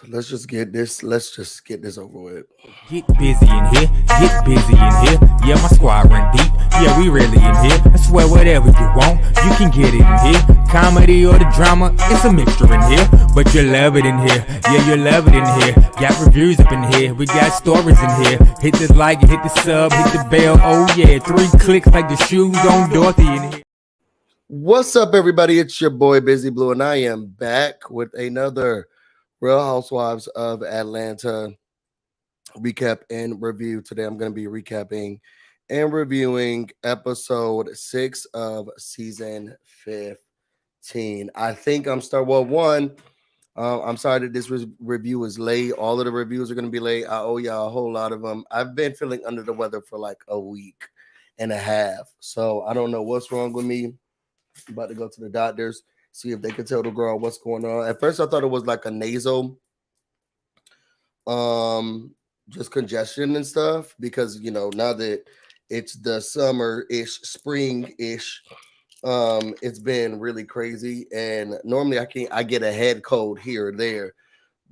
Let's just get this over with. Get busy in here, get busy in here. Yeah, my squad run deep. Yeah, we really in here. I swear whatever you want, you can get it in here. Comedy or the drama, it's a mixture in here. But you love it in here. Yeah, you love it in here. Got reviews up in here. We got stories in here. Hit the like, hit the sub, hit the bell. Oh yeah, 3 clicks like the shoes on Dorothy in here. What's up, everybody? It's your boy BusyBlu, and I am back with another Real Housewives of Atlanta recap and review. Today, I'm going to be recapping and reviewing episode 6 of season 15. I think I'm one. I'm sorry that this review is late. All of the reviews are going to be late. I owe y'all a whole lot of them. I've been feeling under the weather for like a week and a half, so I don't know what's wrong with me. I'm about to go to the doctors, see if they can tell the girl what's going on. At first, I thought it was like a nasal, just congestion and stuff, because now that it's the summer-ish, spring-ish, it's been really crazy. And normally I get a head cold here or there,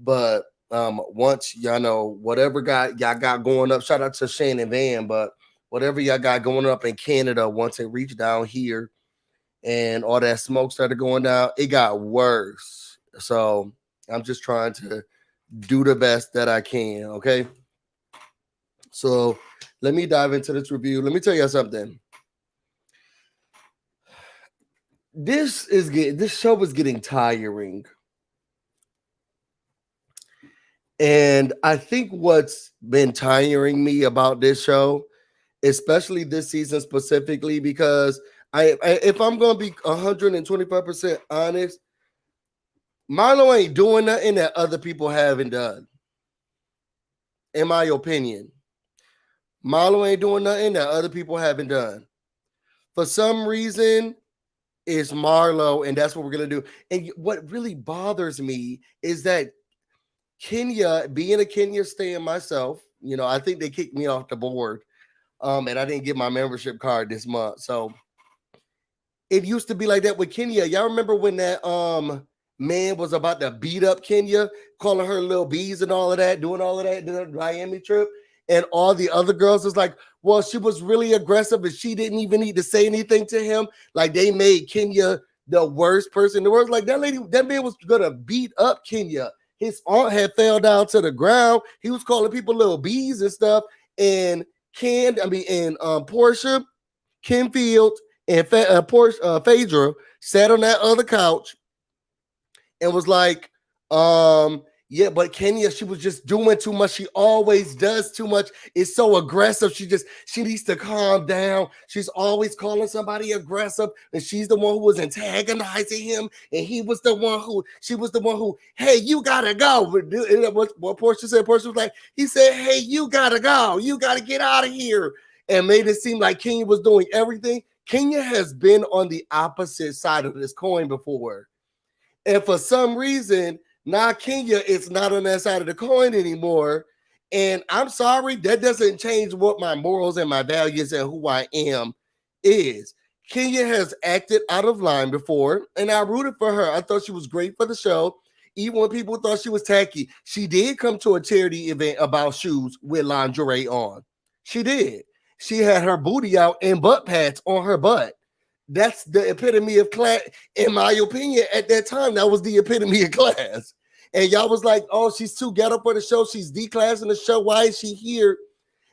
but once y'all know whatever y'all got going up, shout out to Shannon Van, but whatever y'all got going up in Canada, once it reached down here and all that smoke started going down, it got worse. So I'm just trying to do the best that I can. Okay. So let me dive into this review. Let me tell you something. This show is getting tiring. And I think what's been tiring me about this show, especially this season specifically, because if I'm gonna be 125% honest, Milo ain't doing nothing that other people haven't done. In my opinion, Milo ain't doing nothing that other people haven't done. For some reason, it's Marlo, and that's what we're gonna do. And what really bothers me is that Kenya, being a Kenya staying myself, I think they kicked me off the board, and I didn't get my membership card this month, so. It used to be like that with Kenya. Y'all remember when that man was about to beat up Kenya, calling her little bees and all of that, doing all of that, the Miami trip, and all the other girls was like, well, she was really aggressive and she didn't even need to say anything to him. Like they made Kenya the worst person in the world. Like that man was gonna beat up Kenya. His aunt had fell down to the ground. He was calling people little bees and stuff. And Portia, Kim Fields, and Phaedra sat on that other couch and was like, yeah, but Kenya, she was just doing too much. She always does too much. It's so aggressive. She needs to calm down. She's always calling somebody aggressive, and she's the one who was antagonizing him, and she was the one who, hey, you gotta go. What Portia said, Portia was like, he said, hey, you gotta go. You gotta get out of here. And made it seem like Kenya was doing everything. Kenya has been on the opposite side of this coin before. And for some reason, now Kenya is not on that side of the coin anymore. And I'm sorry, that doesn't change what my morals and my values and who I am is. Kenya has acted out of line before, and I rooted for her. I thought she was great for the show, even when people thought she was tacky. She did come to a charity event about shoes with lingerie on. She did. She had her booty out and butt pads on her butt. That's the epitome of class. In my opinion, at that time, that was the epitome of class. And y'all was like, oh, she's too ghetto for the show. She's declassing the show. Why is she here?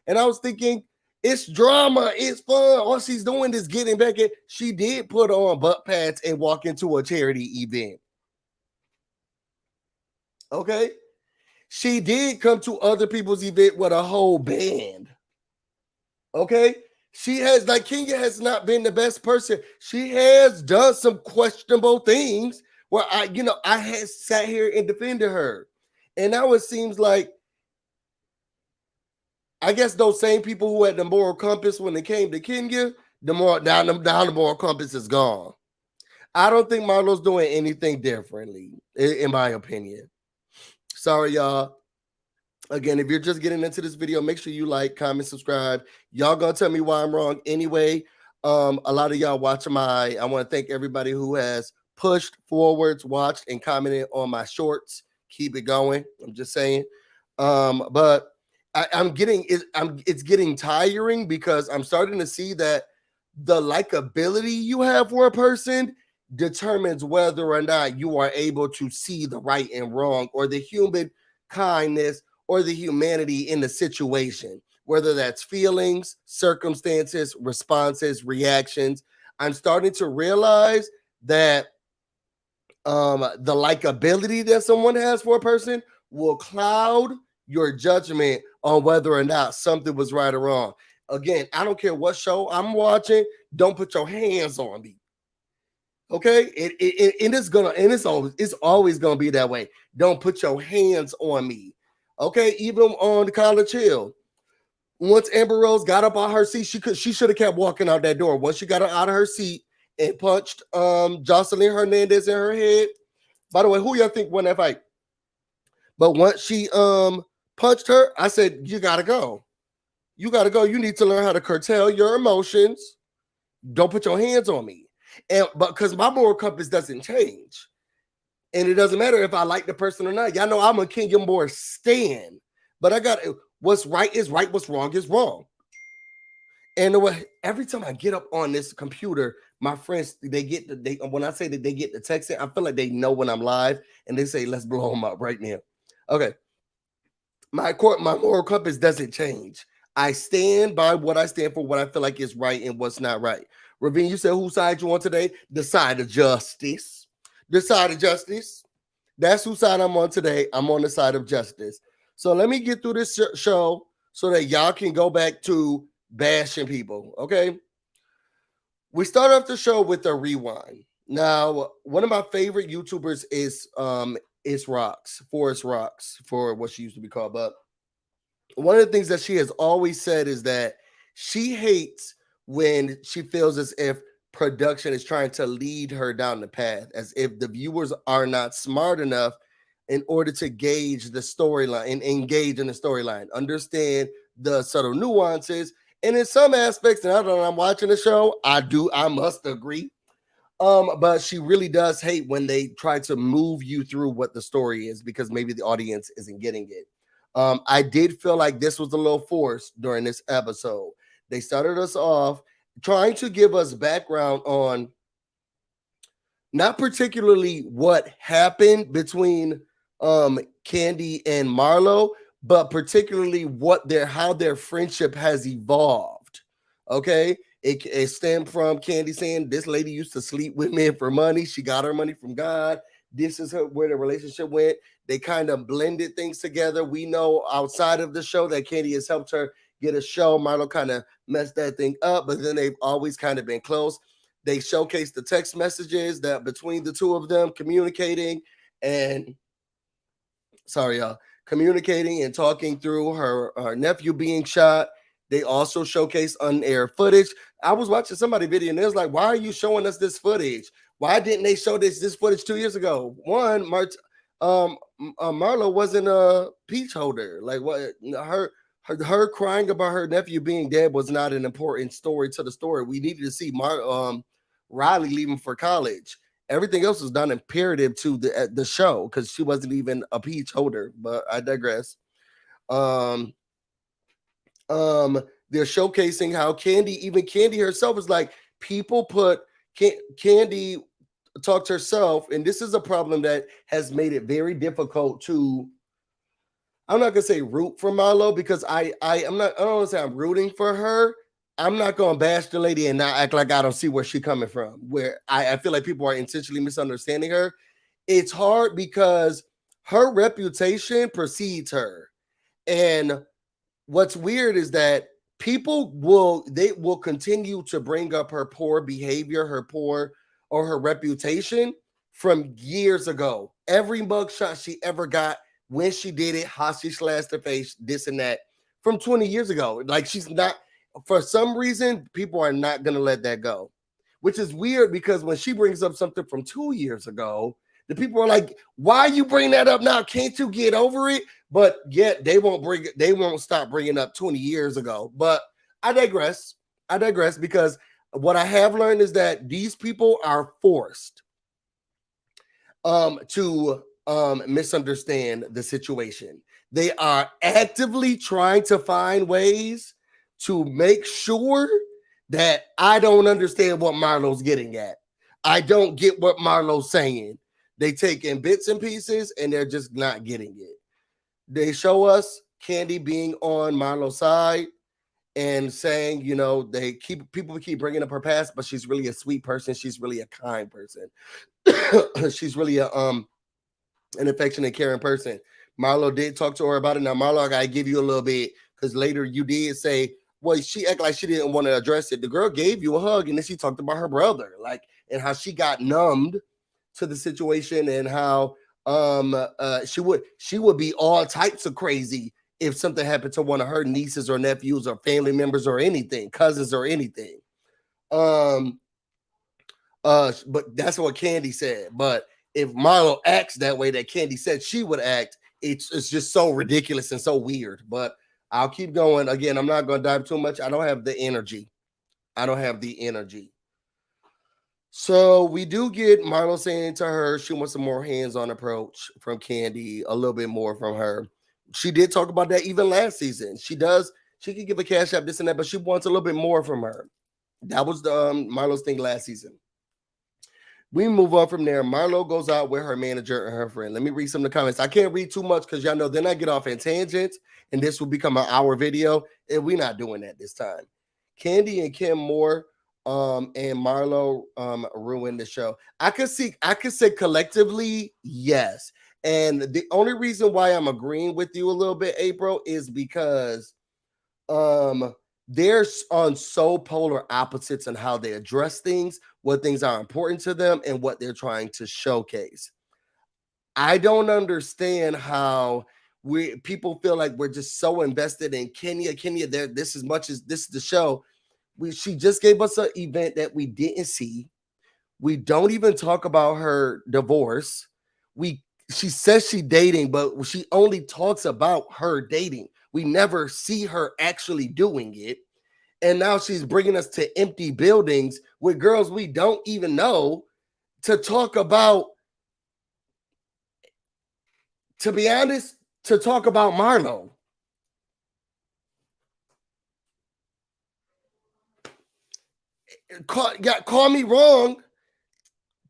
And I was thinking, it's drama. It's fun. All she's doing is getting back in. She did put on butt pads and walk into a charity event. Okay? She did come to other people's event with a whole band. Okay, Kenya has not been the best person. She has done some questionable things where I had sat here and defended her. And now it seems like, I guess those same people who had the moral compass when it came to Kenya, the moral compass is gone. I don't think Marlo's doing anything differently, in my opinion. Sorry, y'all. Again, if you're just getting into this video, make sure you like, comment, subscribe. Y'all gonna tell me why I'm wrong anyway. A lot of y'all watching I want to thank everybody who has pushed forwards, watched, and commented on my shorts. keep it going. I'm just saying. But it's getting tiring because I'm starting to see that the likability you have for a person determines whether or not you are able to see the right and wrong, or the human kindness, or the humanity in the situation, whether that's feelings, circumstances, responses, reactions. I'm starting to realize that the likability that someone has for a person will cloud your judgment on whether or not something was right or wrong. Again, I don't care what show I'm watching. Don't put your hands on me. Okay, it's always gonna be that way. Don't put your hands on me. Okay, even on the College Hill, once Amber Rose got up on her seat, she should have kept walking out that door. Once she got out of her seat and punched Jocelyn Hernandez in her head. By the way, who y'all think won that fight? But once she punched her, I said, you gotta go. You gotta go. You need to learn how to curtail your emotions. Don't put your hands on me. But because my moral compass doesn't change. And it doesn't matter if I like the person or not. Y'all know I'm a Kingdom Boy stan. But I got what's right is right, what's wrong is wrong. And every time I get up on this computer, my friends, when I say that they get the text, I feel like they know when I'm live, and they say, let's blow them up right now. Okay. My moral compass doesn't change. I stand by what I stand for, what I feel like is right and what's not right. Ravine, you said whose side you on today? The side of justice. The side of justice. That's whose side I'm on today. I'm on the side of justice. So let me get through this show so that y'all can go back to bashing people. Okay. We start off the show with a rewind. Now, one of my favorite YouTubers is Forest Rocks, for what she used to be called. But one of the things that she has always said is that she hates when she feels as if production is trying to lead her down the path, as if the viewers are not smart enough in order to gauge the storyline and engage in the storyline, understand the subtle nuances. And in some aspects, and I don't know, I'm watching the show, I must agree. But she really does hate when they try to move you through what the story is, because maybe the audience isn't getting it. I did feel like this was a little forced during this episode. They started us off trying to give us background on not particularly what happened between Kandi and Marlo, but particularly how their friendship has evolved. Okay. It stemmed from Kandi saying this lady used to sleep with men for money. She got her money from God. This is where the relationship went. They kind of blended things together. We know outside of the show that Kandi has helped her get a show. Marlo kind of messed that thing up, but then they've always kind of been close. They showcased the text messages that between the two of them communicating and communicating and talking through her nephew being shot. They also showcased on-air footage. I was watching somebody video and it was like, why are you showing us this footage? Why didn't they show this footage 2 years ago? One, Marlo wasn't a peach holder. Like what her crying about her nephew being dead was not an important story to the story. We needed to see Riley leaving for college. Everything else was done imperative to the show because she wasn't even a peach holder. But I digress. They're showcasing how Kandi herself is like, people put Kandi talked herself, and this is a problem that has made it very difficult to. I'm not gonna say root for Marlo, because I don't want to say I'm rooting for her. I'm not gonna bash the lady and not act like I don't see where she's coming from. Where I feel like people are intentionally misunderstanding her. It's hard because her reputation precedes her, and what's weird is that people will continue to bring up her poor behavior, her reputation from years ago. Every mugshot she ever got, when she did it, how she slashed her face, this and that, from 20 years ago. Like, she's not, for some reason, people are not going to let that go, which is weird because when she brings up something from 2 years ago, the people are like, why you bring that up now? Can't you get over it? But yet they won't stop bringing up 20 years ago. But I digress because what I have learned is that these people are forced to misunderstand the situation. They are actively trying to find ways to make sure that I don't understand what Marlo's getting at. I don't get what Marlo's saying. They take in bits and pieces and they're just not getting it. They show us Candy being on Marlo's side and saying, you know, people keep bringing up her past, but she's really a sweet person. She's really a kind person. She's really an affectionate, caring person. Marlo did talk to her about it. Now, Marlo, I gotta give you a little bit because later you did say, well, she acted like she didn't want to address it. The girl gave you a hug, and then she talked about her brother, like, and how she got numbed to the situation, and how she would be all types of crazy if something happened to one of her nieces or nephews or family members or anything, cousins or anything. But that's what Candy said. But if Marlo acts that way that Candy said she would act, it's just so ridiculous and so weird. But I'll keep going. Again, I'm not going to dive too much. I don't have the energy. So we do get Marlo saying to her she wants a more hands-on approach from Candy, a little bit more from her. She did talk about that even last season. She can give a cash app, this and that, but she wants a little bit more from her. That was the Marlo's thing last season. We move on from there. Marlo goes out with her manager and her friend. Let me read some of the comments. I can't read too much because y'all know then I get off in tangents and this will become an hour video, and we're not doing that this time. Candy and Kim Moore and Marlo ruined the show. I could say collectively, yes. And the only reason why I'm agreeing with you a little bit, April, is because they're on so polar opposites on how they address things, what things are important to them, and what they're trying to showcase. I don't understand how people feel like we're just so invested in Kenya. This is the show. She just gave us an event that we didn't see. We don't even talk about her divorce. She says she's dating, but she only talks about her dating. We never see her actually doing it. And now she's bringing us to empty buildings with girls we don't even know to talk about, to be honest, to talk about Marlo. Call me wrong.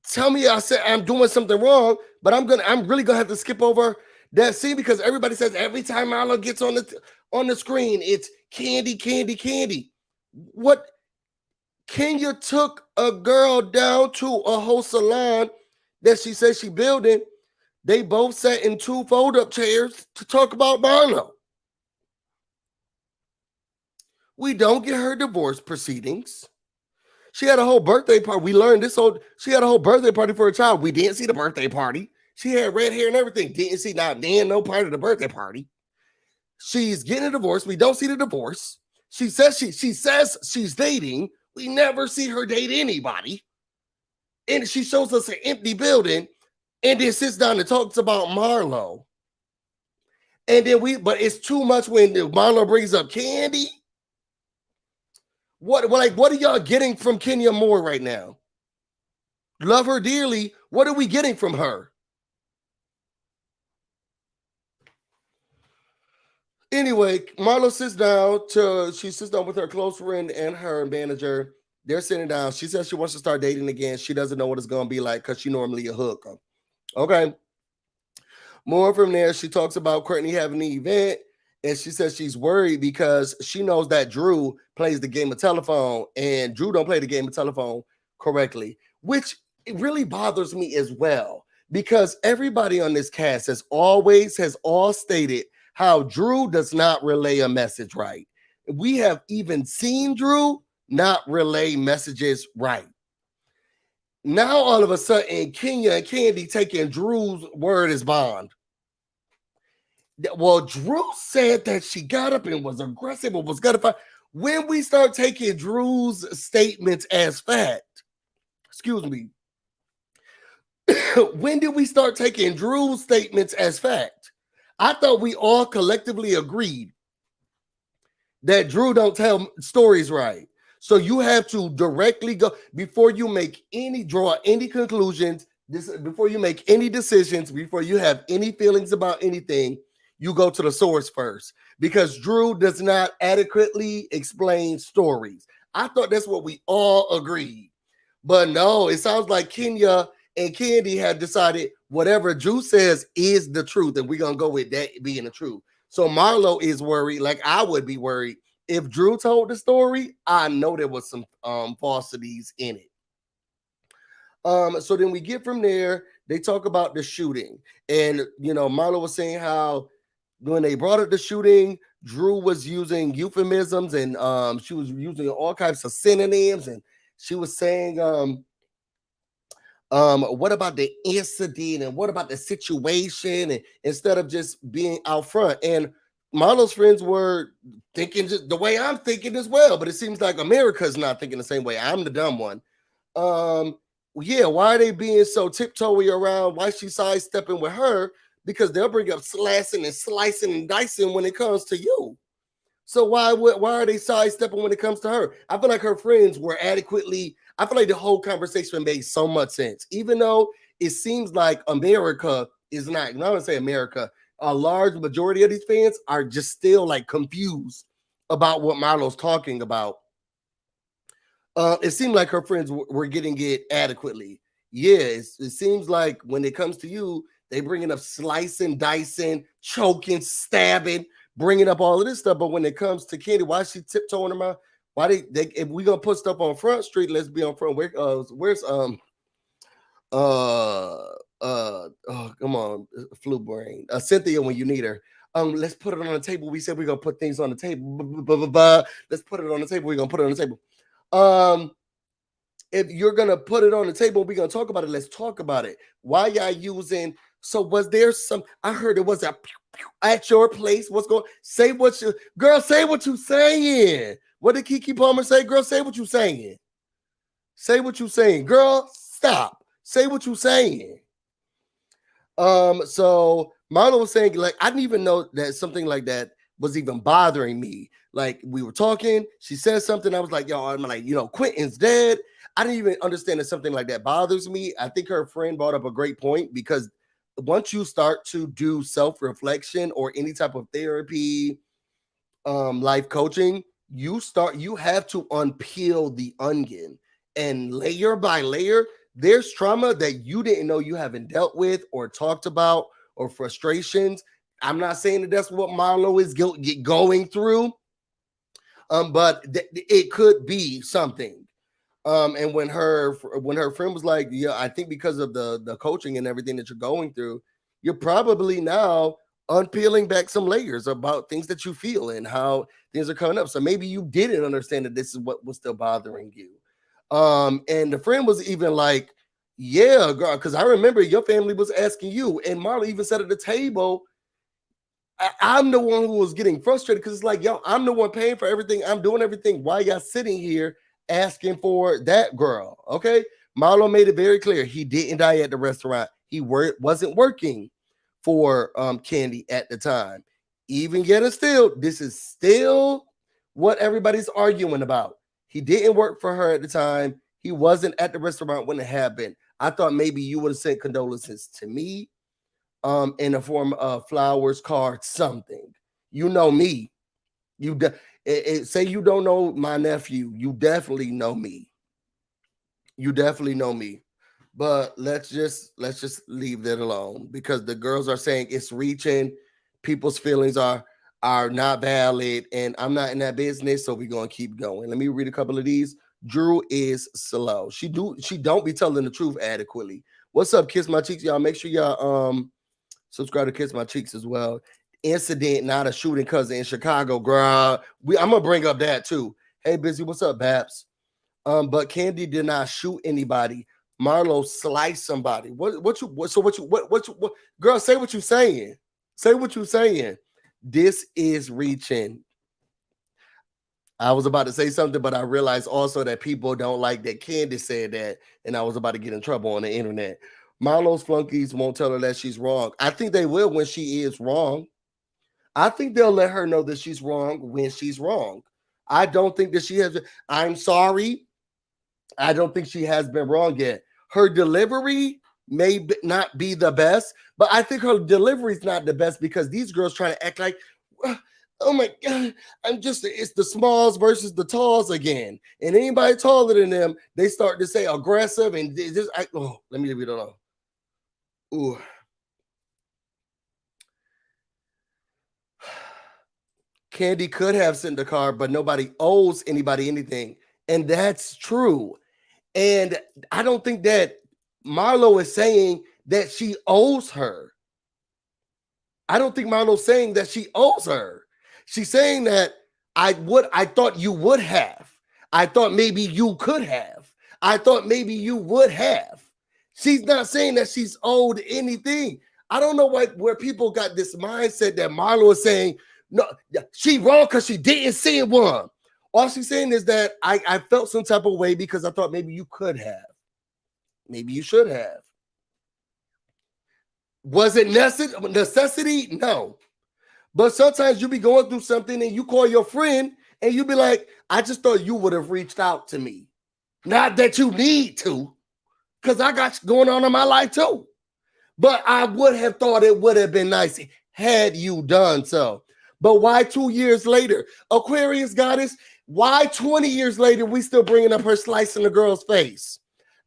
Tell me I said I'm doing something wrong, but I'm really gonna have to skip over that scene because everybody says every time Marlo gets on the screen, it's Candy. What? Kenya took a girl down to a whole salon that she says she building. They both sat in 2 fold-up chairs to talk about Marlo. We don't get her divorce proceedings. She had a whole birthday party. We learned this she had a whole birthday party for a child. We didn't see the birthday party. She had red hair and everything. Didn't see no part of the birthday party. She's getting a divorce. We don't see the divorce. She says she's dating. We never see her date anybody. And she shows us an empty building and then sits down and talks about Marlo. And then but it's too much when Marlo brings up Candy. What are y'all getting from Kenya Moore right now? Love her dearly. What are we getting from her? Anyway, Marlo sits down with her close friend and her manager. They're sitting down. She says she wants to start dating again. She doesn't know what it's going to be like because she normally a hooker. Okay. More from there, she talks about Courtney having the event, and she says she's worried because she knows that Drew plays the game of telephone, and Drew don't play the game of telephone correctly, which it really bothers me as well because everybody on this cast has all stated how Drew does not relay a message right. We have even seen Drew not relay messages right. Now, all of a sudden, Kenya and Candy taking Drew's word as bond. Well, Drew said that she got up and was aggressive and was gonna fight. When we start taking Drew's statements as fact, excuse me, when did we start taking Drew's statements as fact? I thought we all collectively agreed that Drew don't tell stories right. So you have to directly go before you make draw any conclusions, This before you make any decisions, before you have any feelings about anything, you go to the source first because Drew does not adequately explain stories. I thought that's what we all agreed, but no, it sounds like Kenya and Candy have decided whatever Drew says is the truth, and we're gonna go with that being the truth. So Marlo is worried, like I would be worried if Drew told the story. I know there was some falsities in it. So then we get from there, they talk about the shooting. And Marlo was saying how when they brought up the shooting, Drew was using euphemisms and she was using all kinds of synonyms, and she was saying what about the incident and what about the situation, and instead of just being out front. And Marlo's friends were thinking just the way I'm thinking as well, but it seems like America's not thinking the same way. I'm the dumb one. Yeah, why are they being so tiptoey around? Why is she sidestepping with her? Because they'll bring up slashing and slicing and dicing when it comes to you. So why are they sidestepping when it comes to her? I feel like her friends were adequately. I feel like the whole conversation made so much sense, even though it seems like America is not. I'm not gonna say America. A large majority of these fans are just still like confused about what Marlo's talking about. It seemed like her friends were getting it adequately. Yeah, it seems like when it comes to you, they bringing up slicing, dicing, choking, stabbing, bringing up all of this stuff. But when it comes to Candy, why is she tiptoeing around? Why they if we gonna put stuff on Front Street, let's be on Front. Where's oh, come on, flu brain. Cynthia, when you need her. Let's put it on the table. We said we're gonna put things on the table. Let's put it on the table. We're gonna put it on the table. If you're gonna put it on the table, we're gonna talk about it. Let's talk about it. Why y'all using? So was there some? I heard it was a at your place. What's going? Say what you girl. Say what you saying. What did Keke Palmer say? Girl, say what you saying. Say what you saying, girl. Stop. Say what you saying. So Marlo was saying, like, I didn't even know that something like that was even bothering me. Like, we were talking, she said something, I was like, yo, I'm like, Quentin's dead. I didn't even understand that something like that bothers me. I think her friend brought up a great point, because once you start to do self-reflection or any type of therapy, life coaching, you have to unpeel the onion, and layer by layer, there's trauma that you didn't know you haven't dealt with or talked about, or frustrations. I'm not saying that that's what Marlo is going through, but it could be something. And when her friend was like, yeah, I think because of the coaching and everything that you're going through, you're probably now unpeeling back some layers about things that you feel and how things are coming up. So maybe you didn't understand that this is what was still bothering you. And the friend was even like, yeah, girl, because I remember your family was asking you, and Marla even said at the table, I'm the one who was getting frustrated, because it's like, yo, I'm the one paying for everything. I'm doing everything. Why y'all sitting here asking for that girl? Okay. Marlo made it very clear he didn't die at the restaurant. He wasn't working for Candy at the time. Even yet and still, this is still what everybody's arguing about. He didn't work for her at the time. He wasn't at the restaurant when it happened. I thought maybe you would have sent condolences to me in the form of flowers, cards, something. You know me. Say you don't know my nephew. You definitely know me. You definitely know me. But let's just leave that alone, because the girls are saying it's reaching. People's feelings are not valid, and I'm not in that business, so we're gonna keep going. Let me read a couple of these. Drew is slow. She don't be telling the truth adequately. What's up, Kiss My Cheeks, y'all? Make sure y'all subscribe to Kiss My Cheeks as well. Incident, not a shooting, cousin in Chicago, girl. I'm gonna bring up that too. Hey, Busy, what's up, Babs? But Candy did not shoot anybody. Marlo sliced somebody. What girl, say what you saying. Say what you saying. This is reaching. I was about to say something, but I realized also that people don't like that Candy said that, and I was about to get in trouble on the internet. Marlo's flunkies won't tell her that she's wrong. I think they will when she is wrong. I think they'll let her know that she's wrong when she's wrong. I don't think that she has. I'm sorry. I don't think she has been wrong yet. Her delivery may not be the best, but I think her delivery is not the best because these girls trying to act like, oh my God, it's the smalls versus the talls again. And anybody taller than them, they start to say aggressive and just, let me leave it alone. Ooh. Kandi could have sent the card, but nobody owes anybody anything. And that's true. And I don't think that Marlo is saying that she owes her. I don't think Marlo's saying that she owes her. She's saying that I thought you would have. I thought maybe you could have. I thought maybe you would have. She's not saying that she's owed anything. I don't know where people got this mindset that Marlo is saying, no, she wrong because she didn't send one. All she's saying is that I felt some type of way because I thought maybe you could have. Maybe you should have. Was it necessity? No. But sometimes you be going through something and you call your friend and you be like, I just thought you would have reached out to me. Not that you need to, because I got going on in my life too. But I would have thought it would have been nice had you done so. But why 2 years later? Aquarius goddess, why 20 years later we still bringing up her slicing the girl's face?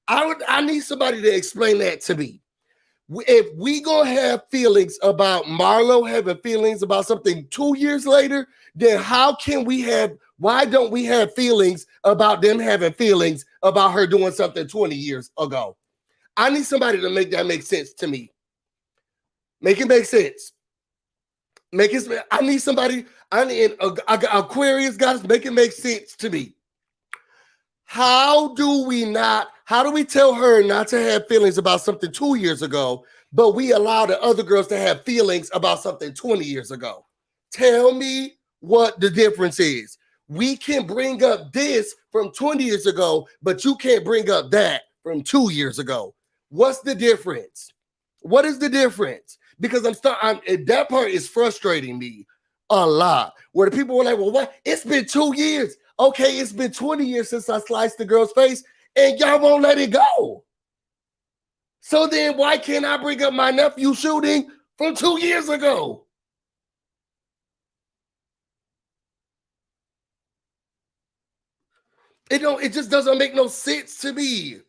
I need somebody to explain that to me. If we gonna have feelings about Marlo having feelings about something 2 years later, then why don't we have feelings about them having feelings about her doing something 20 years ago? I need somebody to make that make sense to me. Make it make sense. I need somebody, Aquarius goddess, make it make sense to me. How do we tell her not to have feelings about something 2 years ago, but we allow the other girls to have feelings about something 20 years ago? Tell me what the difference is. We can bring up this from 20 years ago, but you can't bring up that from 2 years ago. What's the difference? What is the difference? Because that part is frustrating me a lot. Where the people were like, well, what? It's been 2 years. Okay, it's been 20 years since I sliced the girl's face, and y'all won't let it go. So then why can't I bring up my nephew shooting from 2 years ago? It just doesn't make no sense to me.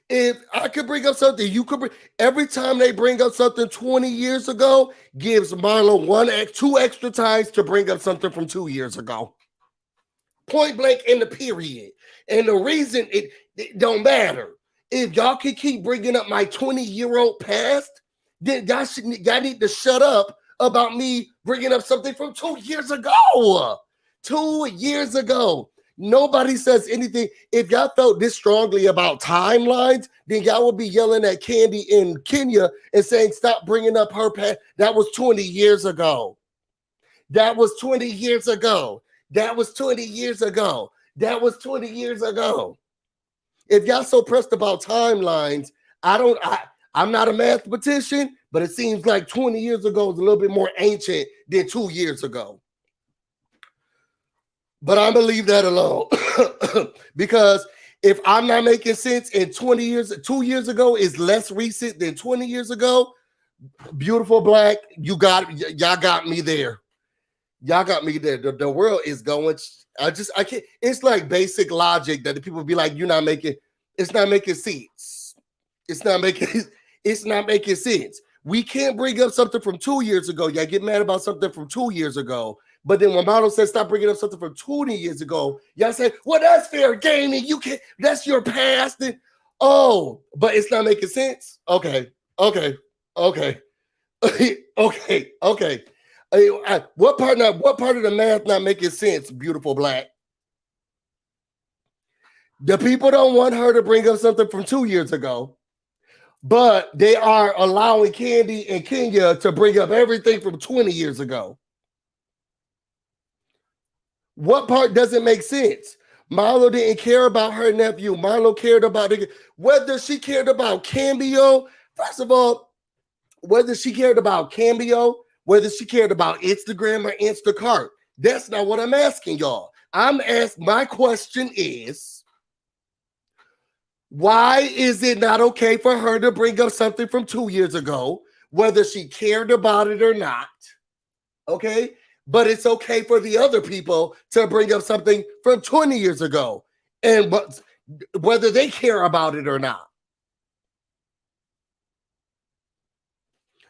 If I could bring up something, you could every time they bring up something 20 years ago, gives Marlo 2 extra times to bring up something from 2 years ago. Point blank in the period. And the reason it don't matter. If y'all can keep bringing up my 20-year-old past, then y'all need to shut up about me bringing up something from 2 years ago. 2 years ago. Nobody says anything. If y'all felt this strongly about timelines, then y'all would be yelling at Kandi in Kenya and saying, stop bringing up her past. That was 20 years ago. That was 20 years ago. That was 20 years ago. That was 20 years ago. If y'all so pressed about timelines, I'm not a mathematician, but it seems like 20 years ago is a little bit more ancient than 2 years ago. But I'm gonna leave that alone because if I'm not making sense in 20 years, 2 years ago is less recent than 20 years ago. Beautiful black, y'all got me there. Y'all got me there. The world is going. I can't. It's like basic logic that the people be like, it's not making sense. It's not making sense. We can't bring up something from 2 years ago. Y'all get mad about something from 2 years ago. But then when Marlo says stop bringing up something from 20 years ago, y'all say, well, that's fair game, and you can't, that's your past. And, but it's not making sense. Okay. okay. What part of the math not making sense, beautiful black? The people don't want her to bring up something from 2 years ago, but they are allowing Kandi and Kenya to bring up everything from 20 years ago. What part doesn't make sense? Marlo didn't care about her nephew. Marlo cared about it. Whether she cared about Cameo, first of all, whether she cared about Cameo, whether she cared about Instagram or Instacart, that's not what I'm asking y'all. My question is, Why is it not okay for her to bring up something from 2 years ago, whether she cared about it or not? Okay. But it's okay for the other people to bring up something from 20 years ago, and whether they care about it or not.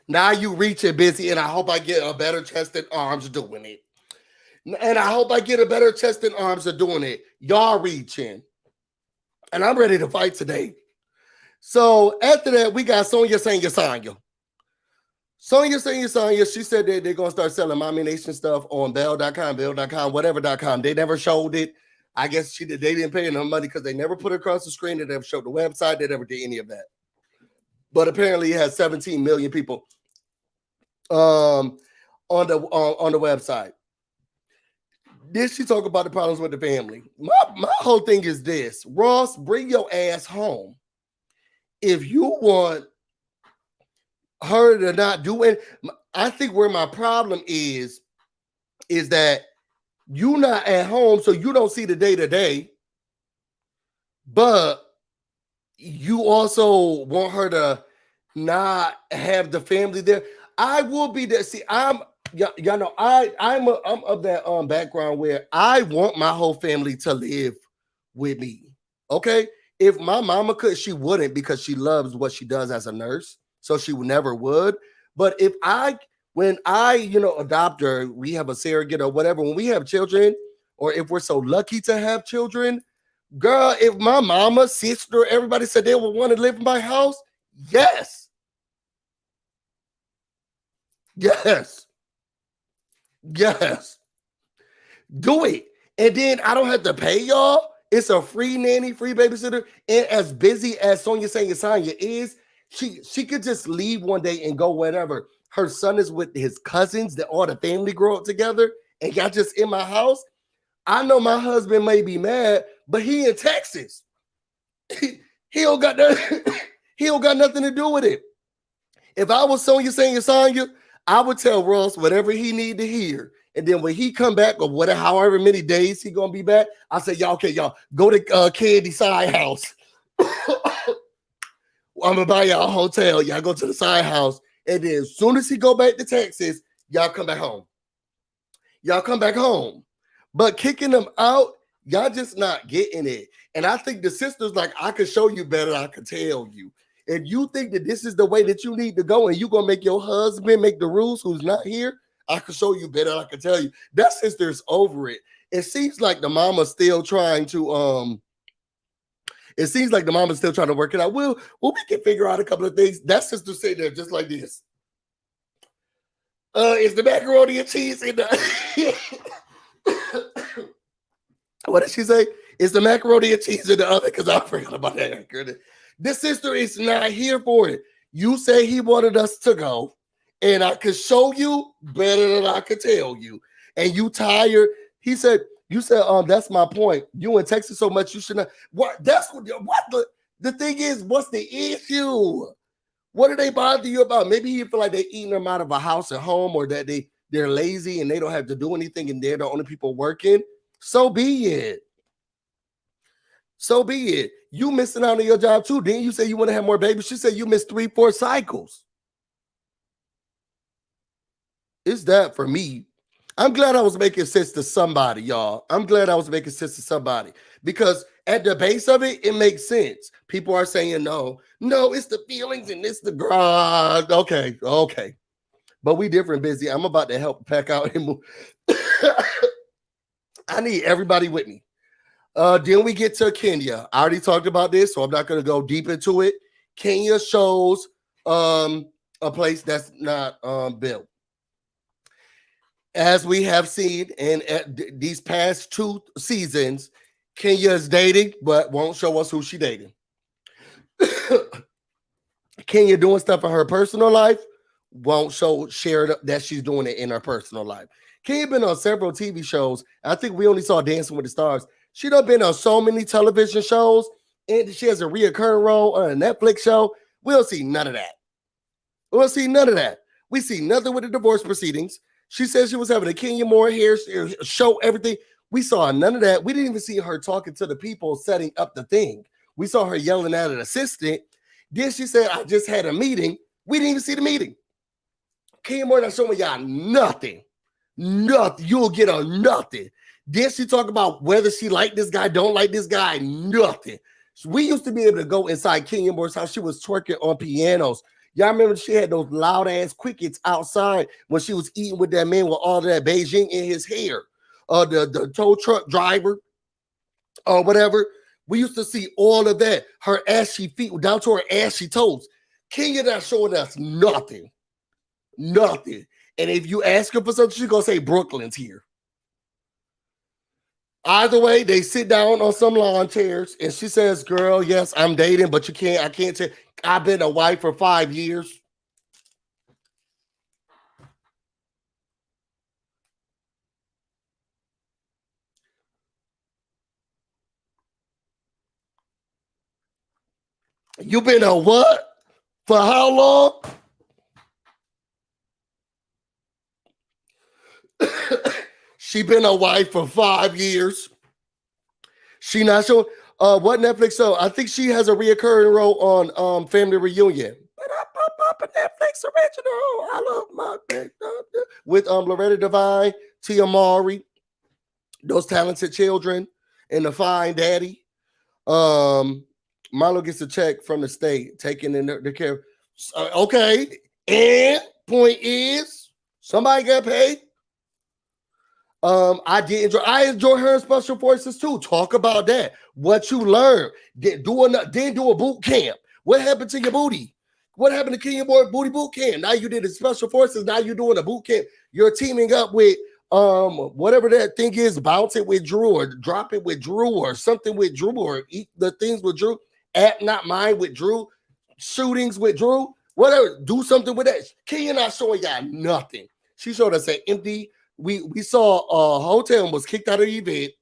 Now you reach it, Busy, and I hope I get a better chest and arms doing it. And I hope I get a better chest and arms of doing it. Y'all reaching. And I'm ready to fight today. So after that, we got Sonya saying Sonya. Sonya saying Sonya. She said that they're going to start selling Mommy Nation stuff on Bell.com, whatever.com. They never showed it. I guess they didn't pay enough money because they never put it across the screen. They never showed the website. They never did any of that. But apparently it has 17 million people on the website. Then she talk about the problems with the family. My whole thing is this: Ross, bring your ass home. If you want her to not do it, I think where my problem is that you not at home, so you don't see the day-to-day, but you also want her to not have the family there. I will be there. See, y'all know I'm of that background where I want my whole family to live with me. Okay, if my mama could, she wouldn't, because she loves what she does as a nurse, so she never would. But when I adopt her, we have a surrogate or whatever. When we have children, or if we're so lucky to have children, girl, if my mama, sister, everybody said they would want to live in my house, yes. Do it. And then I don't have to pay y'all. It's a free nanny, free babysitter. And as busy as Sonya saying Sonya is, she could just leave one day and go wherever. Her son is with his cousins, that all the family grow up together, and y'all just in my house. I know my husband may be mad, but he in Texas. He don't got nothing to do with it. If I was Sonya saying Sonya, I would tell Ross whatever he need to hear. And then when he come back, or whatever, however many days he gonna be back, I say, y'all go to Candy side house. I'm gonna buy y'all a hotel. Y'all go to the side house, and then as soon as he go back to Texas, y'all come back home. But kicking them out, y'all just not getting it. And I think the sister's like, I could show you better. I could tell you. If you think that this is the way that you need to go, and you gonna make your husband make the rules who's not here, I can show you better. I can tell you. That sister's over it. It seems like the mama's still trying to work it out. Well, we can figure out a couple of things. That sister said there just like this. Is the macaroni and cheese in the what did she say? Is the macaroni and cheese in the oven? Because I forgot about that. This sister is not here for it. You say he wanted us to go, and I could show you better than I could tell you. And you tired. You said, that's my point. You in Texas so much, you should not. The thing is, what's the issue? What do they bother you about? Maybe you feel like they're eating them out of a house at home, or that they're lazy and they don't have to do anything and they're the only people working. So be it. You missing out on your job too. Didn't you say you want to have more babies? She said you missed 3-4 cycles. It's that for me. I'm glad I was making sense to somebody, y'all. Because at the base of it, it makes sense. People are saying no, it's the feelings and it's the garage. Okay. But we different, Busy. I'm about to help pack out and move. I need everybody with me. Then we get to Kenya. I already talked about this, so I'm not going to go deep into it. Kenya shows a place that's not built. As we have seen in these past 2 seasons, Kenya is dating, but won't show us who she dating. Kenya doing stuff in her personal life, won't share that she's doing it in her personal life. Kenya been on several TV shows. I think we only saw Dancing with the Stars. She done been on so many television shows, and she has a reoccurring role on a Netflix show. We don't see none of that. We see nothing with the divorce proceedings. She said she was having a Kenya Moore hair show, everything. We saw none of that. We didn't even see her talking to the people setting up the thing. We saw her yelling at an assistant. Then she said, I just had a meeting. We didn't even see the meeting. Kenya Moore not showing y'all nothing. Nothing. You'll get a nothing. Then she talk about whether she like this guy, don't like this guy, nothing. We used to be able to go inside Kenya Moore's house. She was twerking on pianos. Y'all remember she had those loud ass crickets outside when she was eating with that man with all that Beijing in his hair. The tow truck driver or whatever. We used to see all of that. Her ashy feet down to her ashy toes. Kenya not showing us nothing. Nothing. And if you ask her for something, she's gonna say Brooklyn's here. Either way, they sit down on some lawn chairs and she says, girl, yes, I'm dating, but I can't say I've been a wife for 5 years. You been a what? For how long? She been a wife for 5 years. She not sure what Netflix show. I think she has a reoccurring role on Family Reunion. Netflix original. I love my with Loretta Devine, Tia Mowry, those talented children, and the fine daddy. Marlo gets a check from the state, taking in the care. Okay, and point is, somebody got paid. I enjoy her in Special Forces too. Talk about that. What you learned. Then do a boot camp. What happened to your booty? What happened to Kenya Boy Booty Boot Camp? Now you did the Special Forces. Now you're doing a boot camp. You're teaming up with whatever that thing is, bounce it with Drew or drop it with Drew or something with Drew or eat the things with Drew. App not mine with Drew. Shootings with Drew. Whatever. Do something with that. Kenya not showing y'all nothing. She showed us an empty. We saw a hotel was kicked out of the event,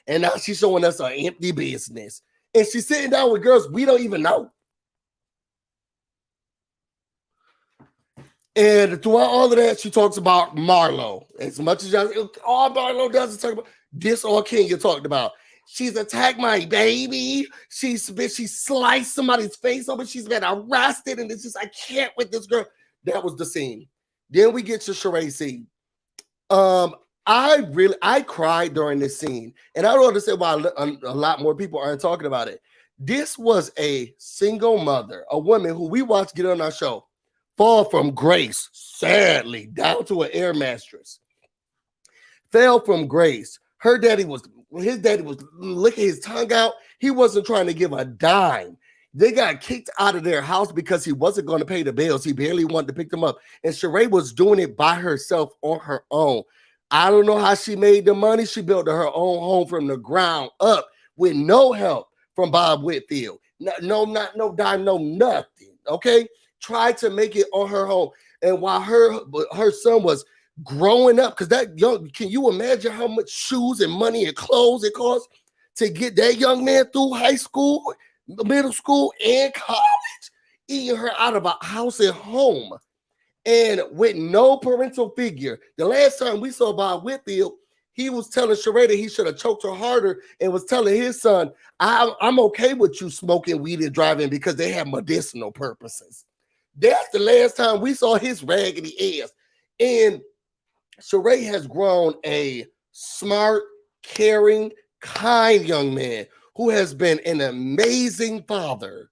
and now she's showing us an empty business. And she's sitting down with girls we don't even know. And throughout all of that, she talks about Marlo. As much as all Marlo does is talk about this, all Kenya talked about. She's attacked my baby. She sliced somebody's face open. She's been arrested, and it's just I can't with this girl. That was the scene. Then we get to Sheree scene. I cried during this scene, and I don't understand why a lot more people aren't talking about it. This was a single mother, a woman who we watched get on our show, fall from grace, sadly, down to an air mattress. Fell from grace. His daddy was licking his tongue out. He wasn't trying to give a dime. They got kicked out of their house because he wasn't going to pay the bills. He barely wanted to pick them up. And Sheree was doing it by herself on her own. I don't know how she made the money. She built her own home from the ground up with no help from Bob Whitfield. No dime, no nothing. Okay? Tried to make it on her home. And while her son was growing up, because that young, can you imagine how much shoes and money and clothes it costs to get that young man through high school, middle school, and college, eating her out of a house and home, and with no parental figure. The last time we saw Bob Whitfield, he was telling Sheree that he should have choked her harder, and was telling his son, I'm okay with you smoking weed and driving because they have medicinal purposes. That's the last time we saw his raggedy ass. And Sheree has grown a smart, caring, kind young man who has been an amazing father.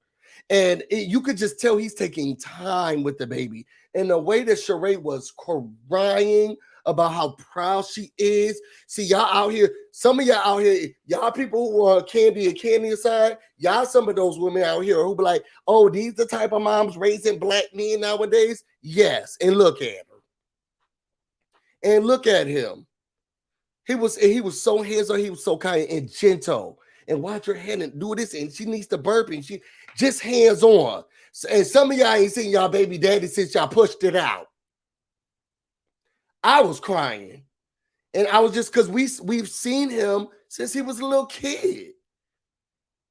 And you could just tell he's taking time with the baby. And the way that Sheree was crying about how proud she is. See, y'all out here, some of y'all out here, y'all people who are Candy and Candy aside, y'all some of those women out here who be like, oh, these the type of moms raising black men nowadays? Yes, and look at her. And look at him. He was so hands-on, he was so kind and gentle. And watch her hand and do this, and she needs to burp, and she just hands-on. And some of y'all ain't seen y'all baby daddy since y'all pushed it out. I was crying. And I was just, because we've seen him since he was a little kid.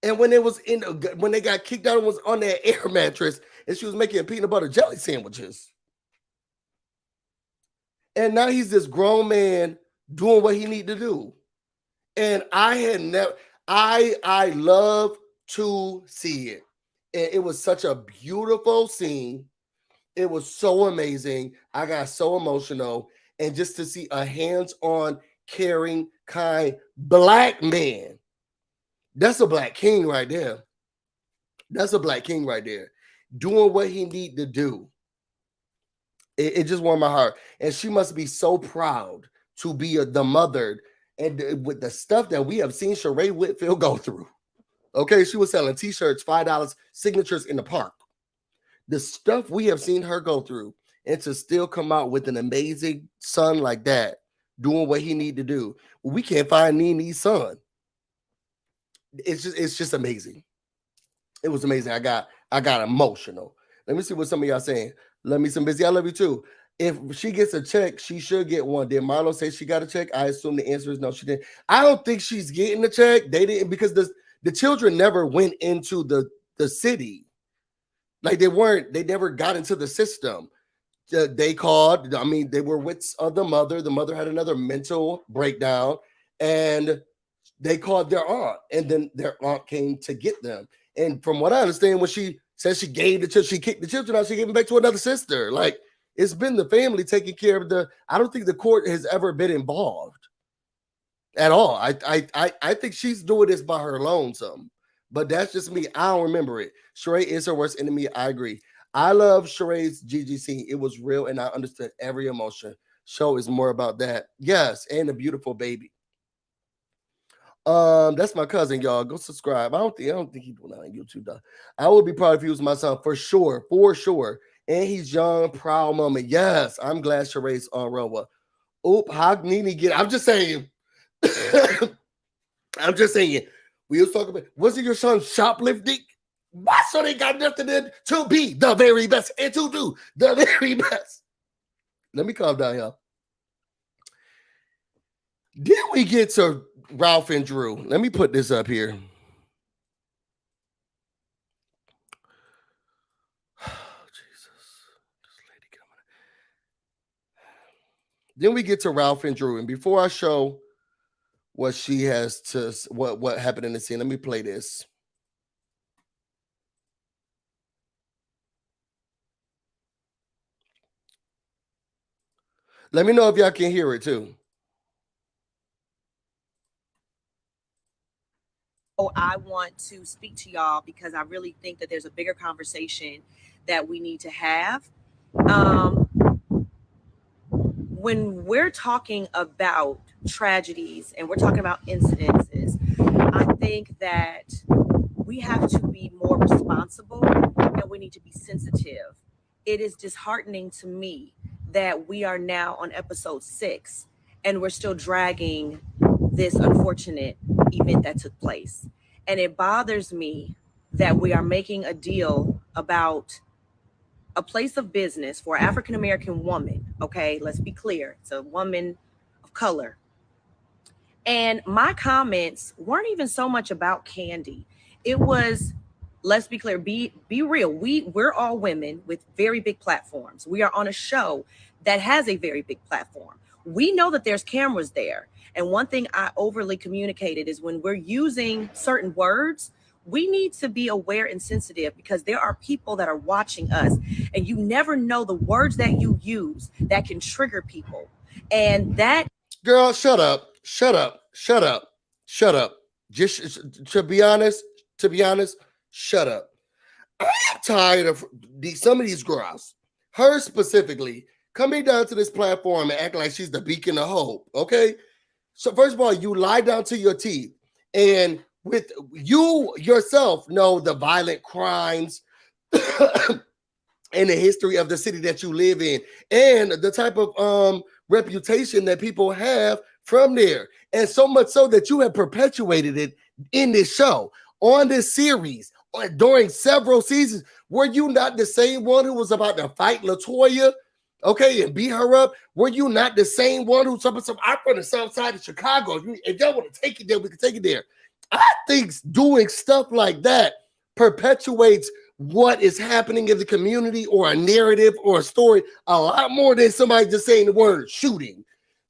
And when when they got kicked out and was on that air mattress, and she was making peanut butter jelly sandwiches. And now he's this grown man doing what he need to do. And I love to see it. And it was such a beautiful scene. It was so amazing. I got so emotional. And just to see a hands-on, caring, kind black man, that's a black king right there. That's a black king right there, doing what he need to do. It just warmed my heart. And she must be so proud to be the mother and with the stuff that we have seen Sheree Whitfield go through. Okay, she was selling t-shirts, $5, signatures in the park. The stuff we have seen her go through, and to still come out with an amazing son like that, doing what he need to do. We can't find Nene's son. It's just amazing. It was amazing. I got emotional. Let me see what some of y'all saying. Let me some busy. I love you too. If she gets a check, she should get one. Did Marlo say she got a check? I assume the answer is no, she didn't. I don't think she's getting a check. They didn't, because the children never went into the city. Like they never got into the system. They called, I mean, they were with the mother. The mother had another mental breakdown, and they called their aunt, and then their aunt came to get them. And from what I understand, when she said she gave the children, she kicked the children out, she gave them back to another sister. Like, it's been the family taking care of I don't think the court has ever been involved at all. I think she's doing this by her lonesome, but that's just me. I don't remember it. Sheree is her worst enemy. I agree. I love Sheree's GGC. It was real, and I understood every emotion. Show is more about that. Yes, and a beautiful baby. That's my cousin, y'all. Go subscribe. I don't think he's doing that on YouTube though. I would be proud if he was my son for sure. And he's young, proud moment. Yes, I'm glad Sheree's on RHOA. Oop, how Nene get? I'm just saying. I'm just saying. We was talking about, wasn't your son shoplifting? My son ain't got nothing to be the very best and to do the very best. Let me calm down, y'all. Then we get to Ralph and Drew. Let me put this up here. Oh, Jesus. This lady coming. Then we get to Ralph and Drew. And before I show what she has to, what happened in the scene, let me play this. Let me know if y'all can hear it too. I want to speak to y'all because I really think that there's a bigger conversation that we need to have. When we're talking about tragedies and we're talking about incidences, I think that we have to be more responsible and we need to be sensitive. It is disheartening to me that we are now on episode 6 and we're still dragging this unfortunate event that took place. And it bothers me that we are making a deal about a place of business for an African-American woman. Okay, let's be clear. It's a woman of color. And my comments weren't even so much about Candy. It was, let's be clear, be real. We're all women with very big platforms. We are on a show that has a very big platform. We know that there's cameras there. And one thing I overly communicated is when we're using certain words, we need to be aware and sensitive because there are people that are watching us, and you never know the words that you use that can trigger people. And that, girl, shut up. Just to be honest, shut up. I'm tired of some of these girls, her specifically, coming down to this platform and acting like she's the beacon of hope. Okay. So first of all, you lie down to your teeth, and with you yourself know the violent crimes and the history of the city that you live in, and the type of reputation that people have from there, and so much so that you have perpetuated it in this show, on this series, during several seasons. Were you not the same one who was about to fight LaToya? Okay, and beat her up? Were you not the same one who's I'm from the south side of Chicago? If y'all want to take it there, we can take it there. I think doing stuff like that perpetuates what is happening in the community, or a narrative or a story, a lot more than somebody just saying the word shooting.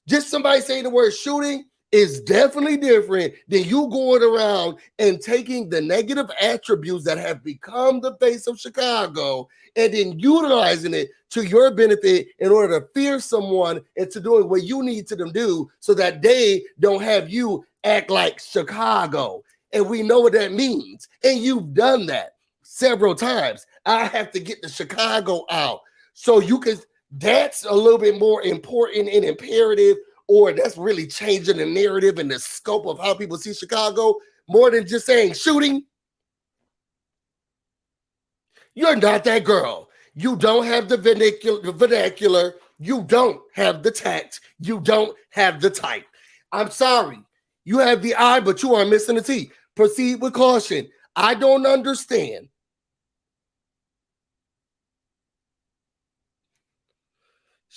Just somebody saying the word shooting is definitely different than you going around and taking the negative attributes that have become the face of Chicago and then utilizing it to your benefit in order to fear someone into doing what you need to them do so that they don't have you act like Chicago. And we know what that means. And you've done that several times. I have to get the Chicago out. So you can, that's a little bit more important and imperative, or that's really changing the narrative and the scope of how people see Chicago more than just saying shooting. You're not that girl. You don't have the vernacular. You don't have the tact. You don't have the type. I'm sorry. You have the I, but you are missing the T. Proceed with caution. I don't understand.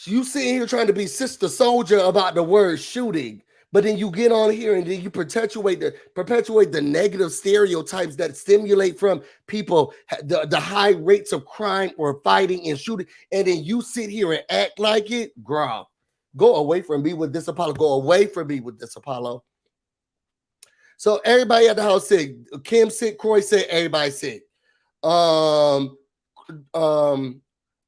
You sitting here trying to be Sister Soldier about the word shooting, but then you get on here and then you perpetuate the negative stereotypes that stimulate from people the high rates of crime or fighting and shooting, and then you sit here and act like it. Girl, go away from me with this Apollo. Go away from me with this Apollo. So everybody at the house sick. Kim sick. Croy sick. Everybody sick.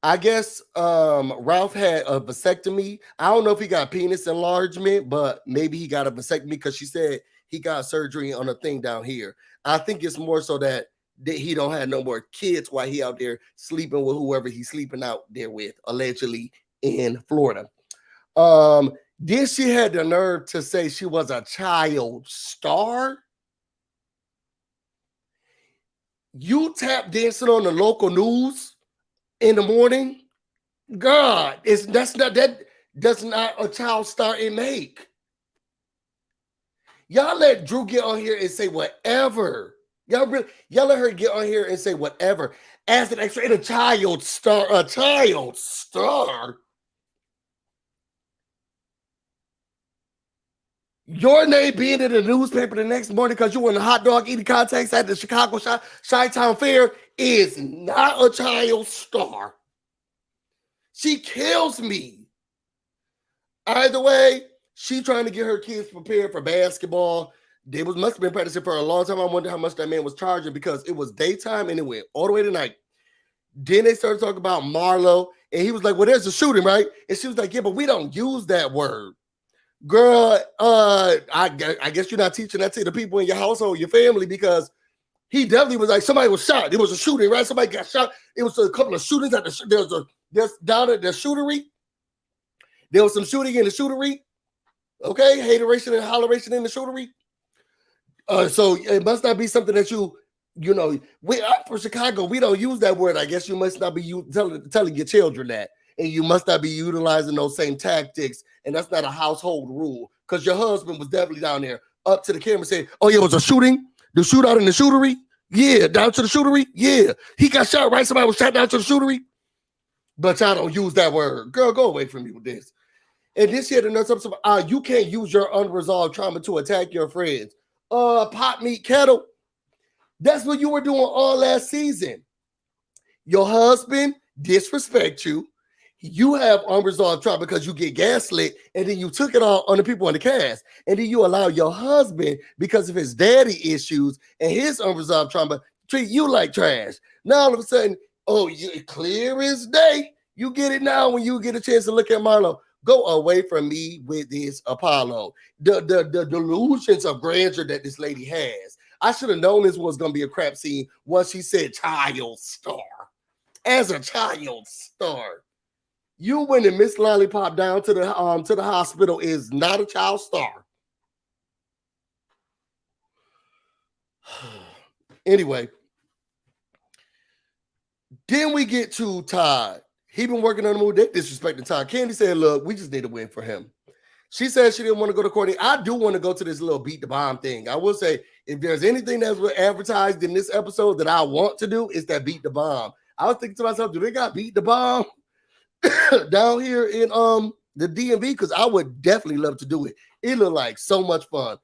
I guess Ralph had a vasectomy. I don't know if he got penis enlargement, but maybe he got a vasectomy because she said he got surgery on a thing down here. I think it's more so that he don't have no more kids while he out there sleeping with whoever he's sleeping out there with, allegedly in Florida. Then she had the nerve to say she was a child star. You tap dancing on the local news in the morning, God, that does not a child star it make. Y'all let Drew get on here and say whatever. Y'all let her get on here and say whatever. As an extra in a child star. Your name being in the newspaper the next morning because you were in a hot dog eating contest at the Chicago Chi-Town Fair is not a child star. She kills me. Either way, she trying to get her kids prepared for basketball. They must have been practicing for a long time. I wonder how much that man was charging because it was daytime and it went all the way to night. Then they started talking about Marlo, and he was like, well, there's a shooting, right? And she was like, yeah, but we don't use that word. Girl, I guess you're not teaching that to the people in your household, your family, because he definitely was like, somebody was shot. It was a shooting, right? Somebody got shot. It was a couple of shootings at there's down at the shootery. There was some shooting in the shootery. Okay, hateration and holleration in the shootery. So it must not be something that you know, we up for Chicago, we don't use that word. I guess you must not be telling your children that. And you must not be utilizing those same tactics. And that's not a household rule. Because your husband was definitely down there up to the camera saying, oh, yeah, it was a shooting. The shootout in the shootery. Yeah, down to the shootery. Yeah. He got shot, right? Somebody was shot down to the shootery. But y'all don't use that word. Girl, go away from me with this. And this year, you can't use your unresolved trauma to attack your friends. Pot meat kettle. That's what you were doing all last season. Your husband disrespect you. You have unresolved trauma because you get gaslit, and then you took it all on the people in the cast. And then you allow your husband, because of his daddy issues and his unresolved trauma, treat you like trash. Now all of a sudden, oh, you clear as day. You get it now when you get a chance to look at Marlo. Go away from me with this Apollo. The delusions of grandeur that this lady has. I should have known this was going to be a crap scene once she said child star. As a child star. You went and Miss Lollipop down to the hospital is not a child star. Anyway, then we get to Todd. He been working on the movie. They disrespecting Todd. Candy said, look, we just need to win for him. She said she didn't want to go to Courtney. I do want to go to this little beat the bomb thing. I will say, if there's anything that's advertised in this episode that I want to do, is that beat the bomb. I was thinking to myself, do they got beat the bomb down here in the DMV? Because I would definitely love to do it. It looked like so much fun.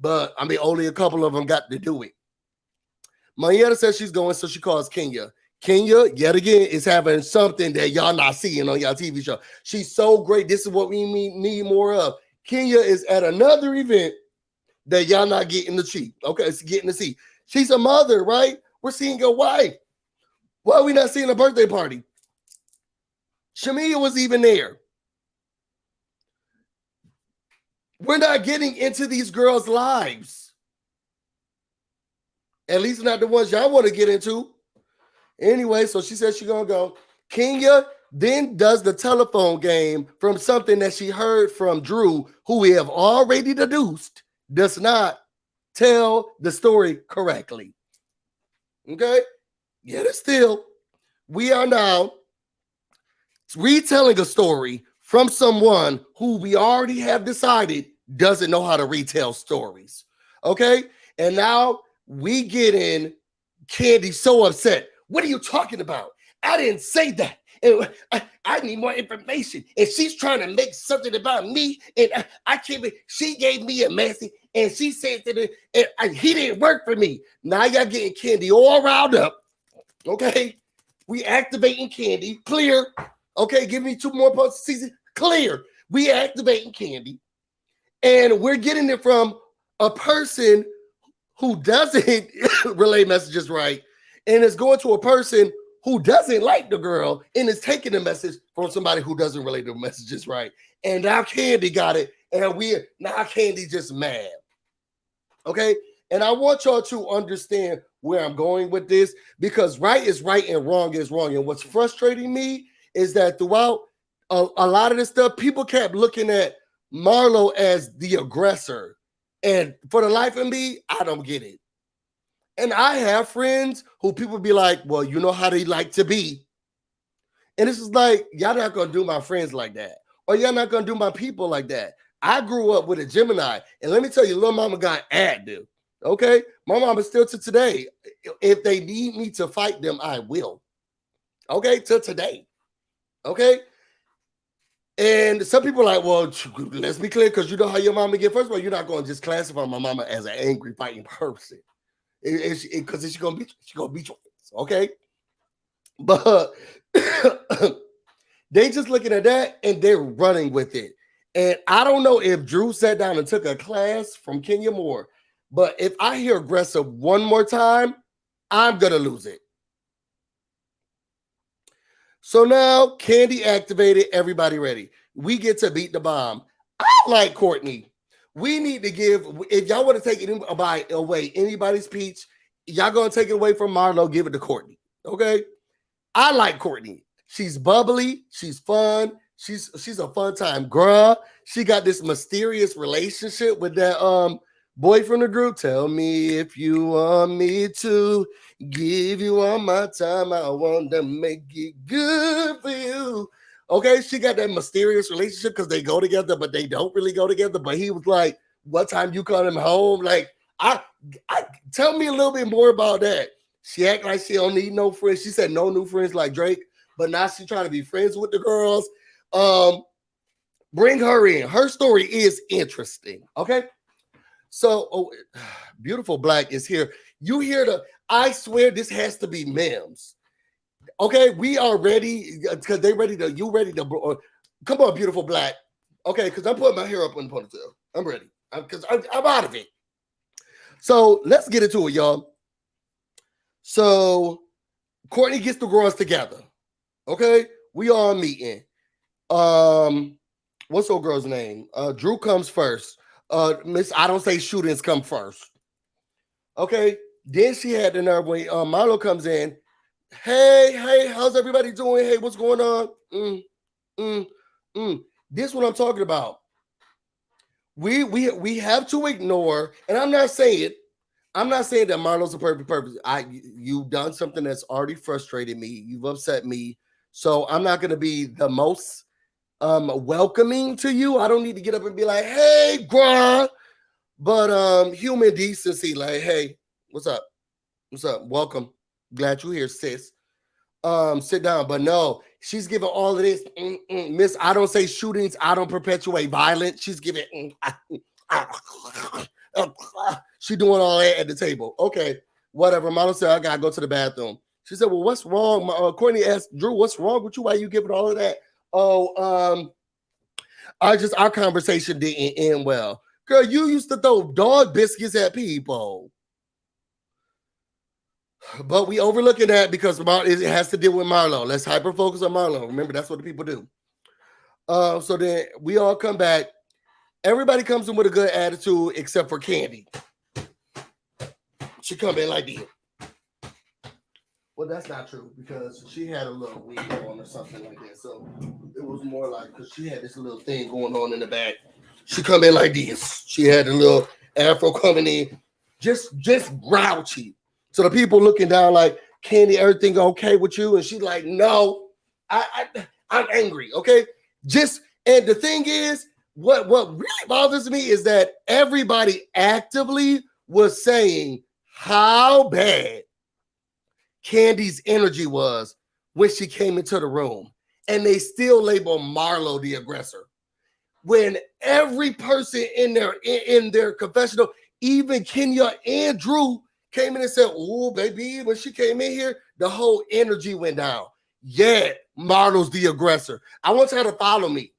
But, I mean, only a couple of them got to do it. Marietta says she's going, so she calls Kenya. Kenya, yet again, is having something that y'all not seeing on y'all TV show. She's so great. This is what we need more of. Kenya is at another event that y'all not getting to see. Okay, it's getting to see. She's a mother, right? We're seeing your wife. Why are we not seeing a birthday party? Shamia was even there. We're not getting into these girls' lives. At least not the ones y'all want to get into. Anyway, so she said she's going to go. Kenya then does the telephone game from something that she heard from Drew, who we have already deduced does not tell the story correctly. Okay? Yet still, we are now retelling a story from someone who we already have decided doesn't know how to retell stories. Okay? And now we get in Candy so upset. What are you talking about? I didn't say that. I need more information. And she's trying to make something about me. And I can't be. She gave me a message. And she said that he didn't work for me. Now y'all getting Candy all riled up. Okay? We activating Candy. Clear. Okay, give me 2 more posts season. Clear. We activating Candy. And we're getting it from a person who doesn't relay messages right. And it's going to a person who doesn't like the girl and is taking the message from somebody who doesn't relay the messages right. And now Candy got it. And now Candy just mad. Okay? And I want y'all to understand where I'm going with this, because right is right and wrong is wrong. And what's frustrating me is that throughout a lot of this stuff, people kept looking at Marlo as the aggressor. And for the life of me, I don't get it. And I have friends who people be like, well, you know how they like to be. And this is like, y'all not going to do my friends like that. Or y'all not going to do my people like that. I grew up with a Gemini. And let me tell you, little mama got active. Okay? My mama still to today. If they need me to fight them, I will. Okay? Till today. Okay? And some people are like, well, let's be clear, because you know how your mama get. First of all, you're not going to just classify my mama as an angry fighting person. Because she's gonna beat your ass, okay? But they just looking at that and they're running with it. And I don't know if Drew sat down and took a class from Kenya Moore, but if I hear aggressive one more time, I'm gonna lose it. So now Candy activated, everybody ready. We get to beat the bomb. I like Courtney. We need to give, if y'all want to take it away, anybody's peach, y'all going to take it away from Marlo, give it to Courtney. Okay? I like Courtney. She's bubbly. She's fun. She's a fun time girl. She got this mysterious relationship with that boy from the group. Tell me if you want me to give you all my time. I want to make it good for you. Okay, she got that mysterious relationship because they go together, but they don't really go together. But he was like, what time you coming home? Like, I tell me a little bit more about that. She act like she don't need no friends. She said no new friends like Drake, but now she's trying to be friends with the girls. Bring her in. Her story is interesting. Okay. So Beautiful Black is here. You hear I swear this has to be memes. Okay, we are ready because they ready to. You ready to? Come on, Beautiful Black. Okay, because I'm putting my hair up in the ponytail. I'm ready because I'm out of it. So let's get into it, y'all. So Courtney gets the girls together. Okay, we are meeting. What's old girl's name? Drew comes first. Miss, I don't say shootings come first. Okay, then she had the nerve when Marlo comes in. Hey, how's everybody doing? Hey, what's going on? This is what I'm talking about. We have to ignore, and I'm not saying that Marlo's a perfect purpose. You've done something that's already frustrated me. You've upset me. So I'm not gonna be the most welcoming to you. I don't need to get up and be like, hey, bruh. But human decency, like, hey, what's up? What's up? Welcome. Glad you're here, sis. Sit down. But no, she's giving all of this. Miss, I don't say shootings. I don't perpetuate violence. She's giving. She doing all that at the table. Okay, whatever. Mama said, I gotta go to the bathroom. She said, well, what's wrong? Courtney asked Drew, what's wrong with you? Why are you giving all of that? Oh, our conversation didn't end well. Girl, you used to throw dog biscuits at people. But we overlooking that because it has to deal with Marlo. Let's hyper focus on Marlo. Remember, that's what the people do. So then we all come back. Everybody comes in with a good attitude except for Candy. She come in like this. Well, that's not true because she had a little wig on or something like that. So it was more like because she had this little thing going on in the back. She come in like this. She had a little afro coming in, just grouchy. So the people looking down like, Candy, everything okay with you? And she's like, no, I'm angry. Okay, and the thing is, what really bothers me is that everybody actively was saying how bad Candy's energy was when she came into the room, and they still label Marlo the aggressor. When every person in their confessional, even Kenya and Drew, came in and said, "Oh, baby," when she came in here, the whole energy went down. Yeah, Marlo's the aggressor. I want y'all to follow me.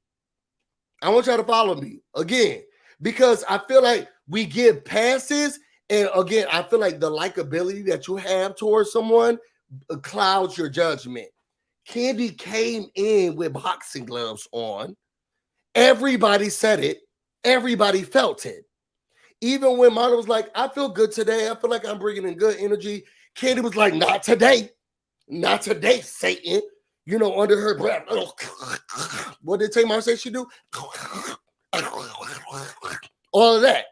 Again, because I feel like we give passes. And again, I feel like the likability that you have towards someone clouds your judgment. Candy came in with boxing gloves on. Everybody said it. Everybody felt it. Even when Marlo was like, I feel good today. I feel like I'm bringing in good energy. Candy was like, not today. Not today, Satan. You know, under her breath. What did Tamar say she do? All of that.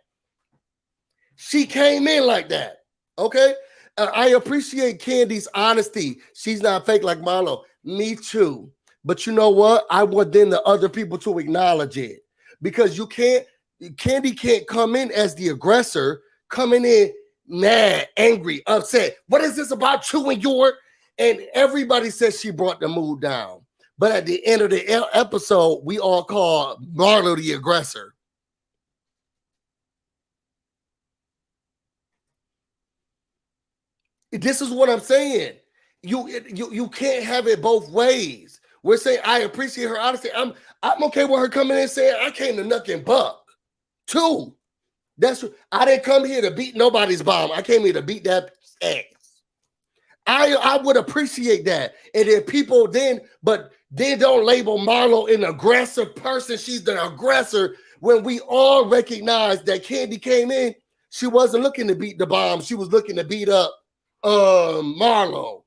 She came in like that. Okay? I appreciate Candy's honesty. She's not fake like Marlo. Me too. But you know what? I want then the other people to acknowledge it. Because Candy can't come in as the aggressor, coming in mad, angry, upset. What is this about you and your? And everybody says she brought the mood down. But at the end of the episode, we all call Marlo the aggressor. This is what I'm saying. You can't have it both ways. We're saying I appreciate her honesty. I'm okay with her coming in and saying I came to knock and buck. Two. I didn't come here to beat nobody's bomb. I came here to beat that ass. I would appreciate that. And if people but they don't label Marlo an aggressive person. She's the aggressor when we all recognize that Candy came in. She wasn't looking to beat the bomb. She was looking to beat up Marlo.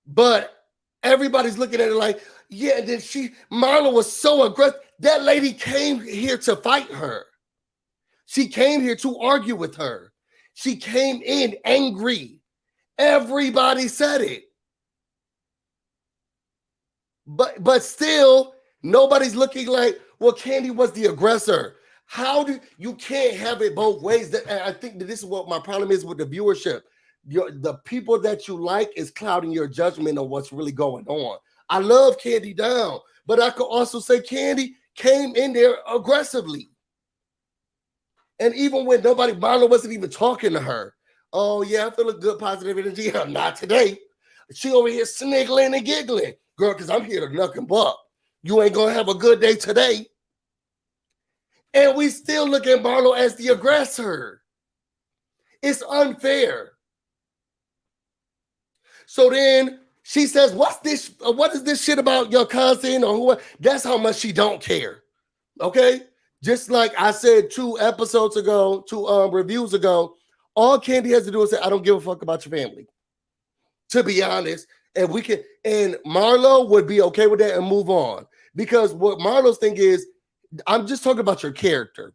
But everybody's looking at it like, yeah, and then Marlo was so aggressive. That lady came here to fight her. She came here to argue with her. She came in angry. Everybody said it. But still, nobody's looking like, well, Candy was the aggressor. You can't have it both ways. And I think that this is what my problem is with the viewership. The people that you like is clouding your judgment on what's really going on. I love Candy down, but I could also say Candy came in there aggressively. And even when Marlo wasn't even talking to her. Oh, yeah, I feel a good positive energy. Not today. She over here sniggling and giggling. Girl, because I'm here to knock and buck. You ain't going to have a good day today. And we still look at Marlo as the aggressor. It's unfair. So then she says, what is this shit about your cousin or who? That's how much she don't care. Okay? Just like I said 2 reviews ago, all Candy has to do is say, I don't give a fuck about your family. To be honest. And Marlo would be okay with that and move on. Because what Marlo's thing is, I'm just talking about your character.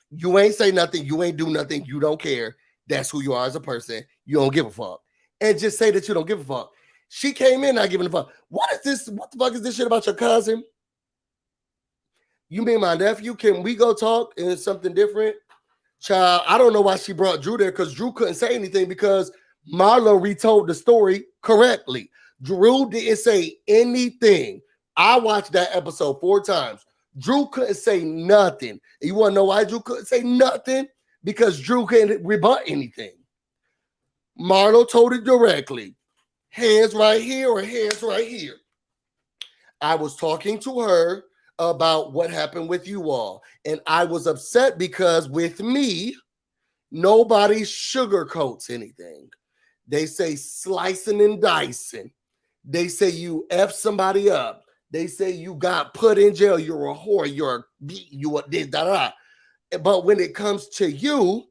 You ain't say nothing. You ain't do nothing. You don't care. That's who you are as a person. You don't give a fuck. And just say that you don't give a fuck. She came in not giving a fuck. What is this? What the fuck is this shit about your cousin? You mean my nephew? Can we go talk and something different? Child, I don't know why she brought Drew there because Drew couldn't say anything because Marlo retold the story correctly. Drew didn't say anything. I watched that episode 4 times. Drew couldn't say nothing. You want to know why Drew couldn't say nothing? Because Drew couldn't rebut anything. Marlo told it directly. Hands right here or hands right here. I was talking to her about what happened with you all. And I was upset because with me, nobody sugarcoats anything. They say slicing and dicing. They say you F somebody up. They say you got put in jail. You're a whore. You did da. But when it comes to you,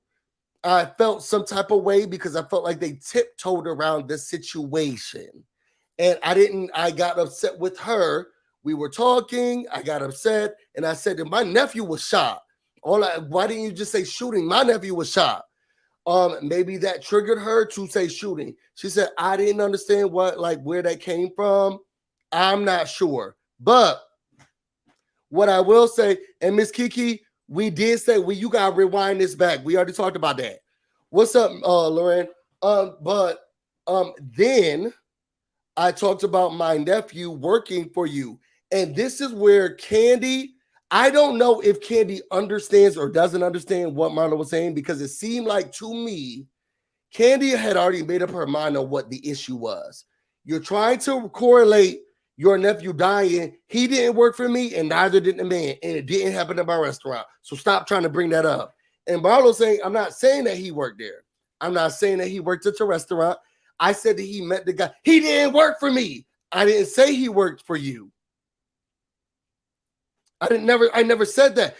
I felt some type of way because I felt like they tiptoed around the situation. And I got upset with her. We were talking, I got upset, and I said that my nephew was shot. Why didn't you just say shooting? My nephew was shot. Maybe that triggered her to say shooting. She said, I didn't understand where that came from. I'm not sure. But what I will say, and Miss Kiki, we did say, you gotta rewind this back. We already talked about that. What's up, Lauren? Then I talked about my nephew working for you. And this is where Kandi, I don't know if Kandi understands or doesn't understand what Marla was saying, because it seemed like to me, Kandi had already made up her mind on what the issue was. You're trying to correlate your nephew dying. He didn't work for me, and neither did the man, and it didn't happen at my restaurant. So stop trying to bring that up. And Marlo's saying, I'm not saying that he worked there. I'm not saying that he worked at your restaurant. I said that he met the guy. He didn't work for me. I didn't say he worked for you. I never said that.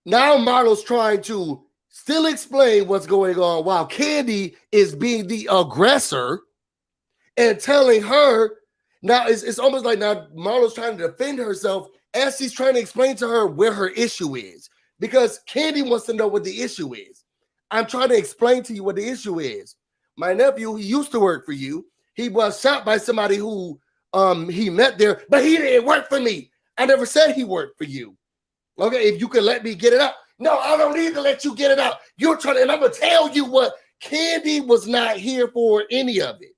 Now Marlo's trying to still explain what's going on while Kandi is being the aggressor and telling her. Now it's almost like now Marlo's trying to defend herself as she's trying to explain to her where her issue is, because Kandi wants to know what the issue is. I'm trying to explain to you what the issue is. My nephew, he used to work for you. He was shot by somebody who he met there, but he didn't work for me. I never said he worked for you. Okay, if you can let me get it out. No, I don't need to let you get it out. You're trying to, and I'm going to tell you what, Kandi was not here for any of it.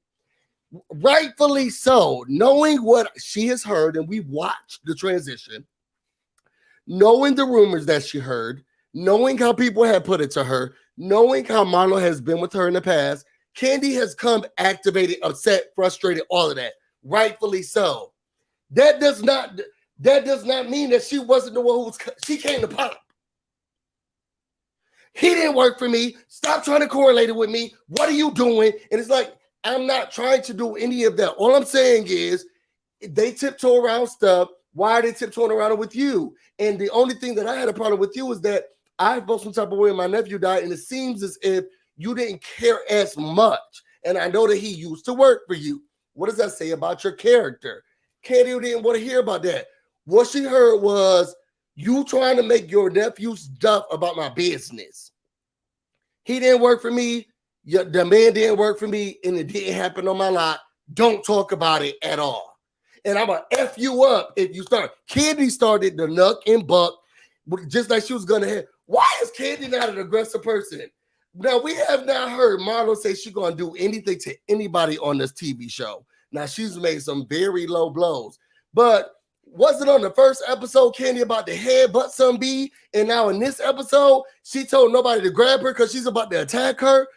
Rightfully so, knowing what she has heard, and we watched the transition, knowing the rumors that she heard, knowing how people had put it to her, knowing how Marlo has been with her in the past, Kandi has come activated, upset, frustrated, all of that. Rightfully so. That does not mean that she wasn't the one she came to pop. He didn't work for me. Stop trying to correlate it with me. What are you doing? And it's like, I'm not trying to do any of that. All I'm saying is they tiptoe around stuff. Why are they tiptoeing around it with you? And the only thing that I had a problem with you is that I felt some type of way when my nephew died, and it seems as if you didn't care as much. And I know that he used to work for you. What does that say about your character? Kandi didn't want to hear about that. What she heard was you trying to make your nephew's stuff about my business. He didn't work for me. The man didn't work for me, and it didn't happen on my lot. Don't talk about it at all. And I'm going to F you up if you start. Kandi started the nuck and buck, just like she was going to have. Why is Kandi not an aggressive person? Now, we have not heard Marlo say she's going to do anything to anybody on this TV show. Now, she's made some very low blows. But was it on the first episode, Kandi about to headbutt some B? And now in this episode, she told nobody to grab her because she's about to attack her.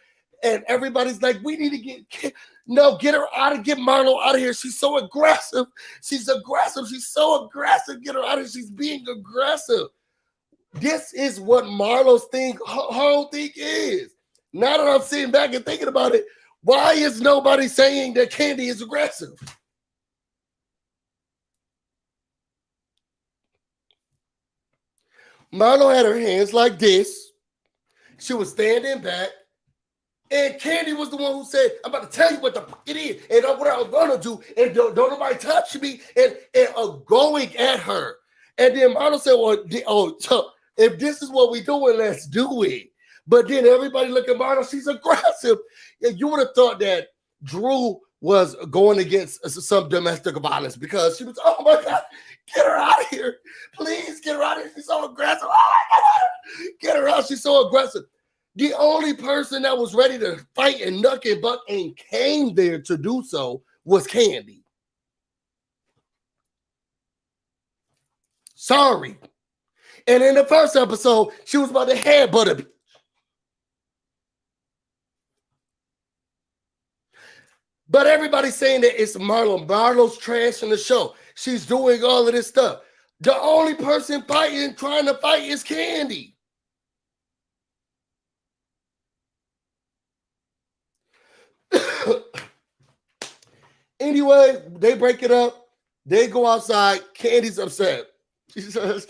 And everybody's like, we need to get her out of, get Marlo out of here. She's so aggressive. She's aggressive. She's so aggressive. Get her out of here. She's being aggressive. This is what Marlo's thing, her whole thing is. Now that I'm sitting back and thinking about it, why is nobody saying that Kandi is aggressive? Marlo had her hands like this. She was standing back. And Kandi was the one who said, I'm about to tell you what the fuck it is and what I was going to do. And don't nobody touch me. And going at her. And then Marlo said, well, so if this is what we're doing, let's do it. But then everybody look at Marlo, she's aggressive. And you would have thought that Drew was going against some domestic violence because she was, oh my God, get her out of here. Please get her out of here. She's so aggressive. Oh my God, get her out. She's so aggressive. The only person that was ready to fight and nuck and buck and came there to do so was Kandi. Sorry. And in the first episode, she was about to headbutt a bitch. But everybody's saying that it's Marlo. Marlo's trashing the show. She's doing all of this stuff. The only person trying to fight is Candy. Anyway, they break it up. They go outside. Candy's upset. She says,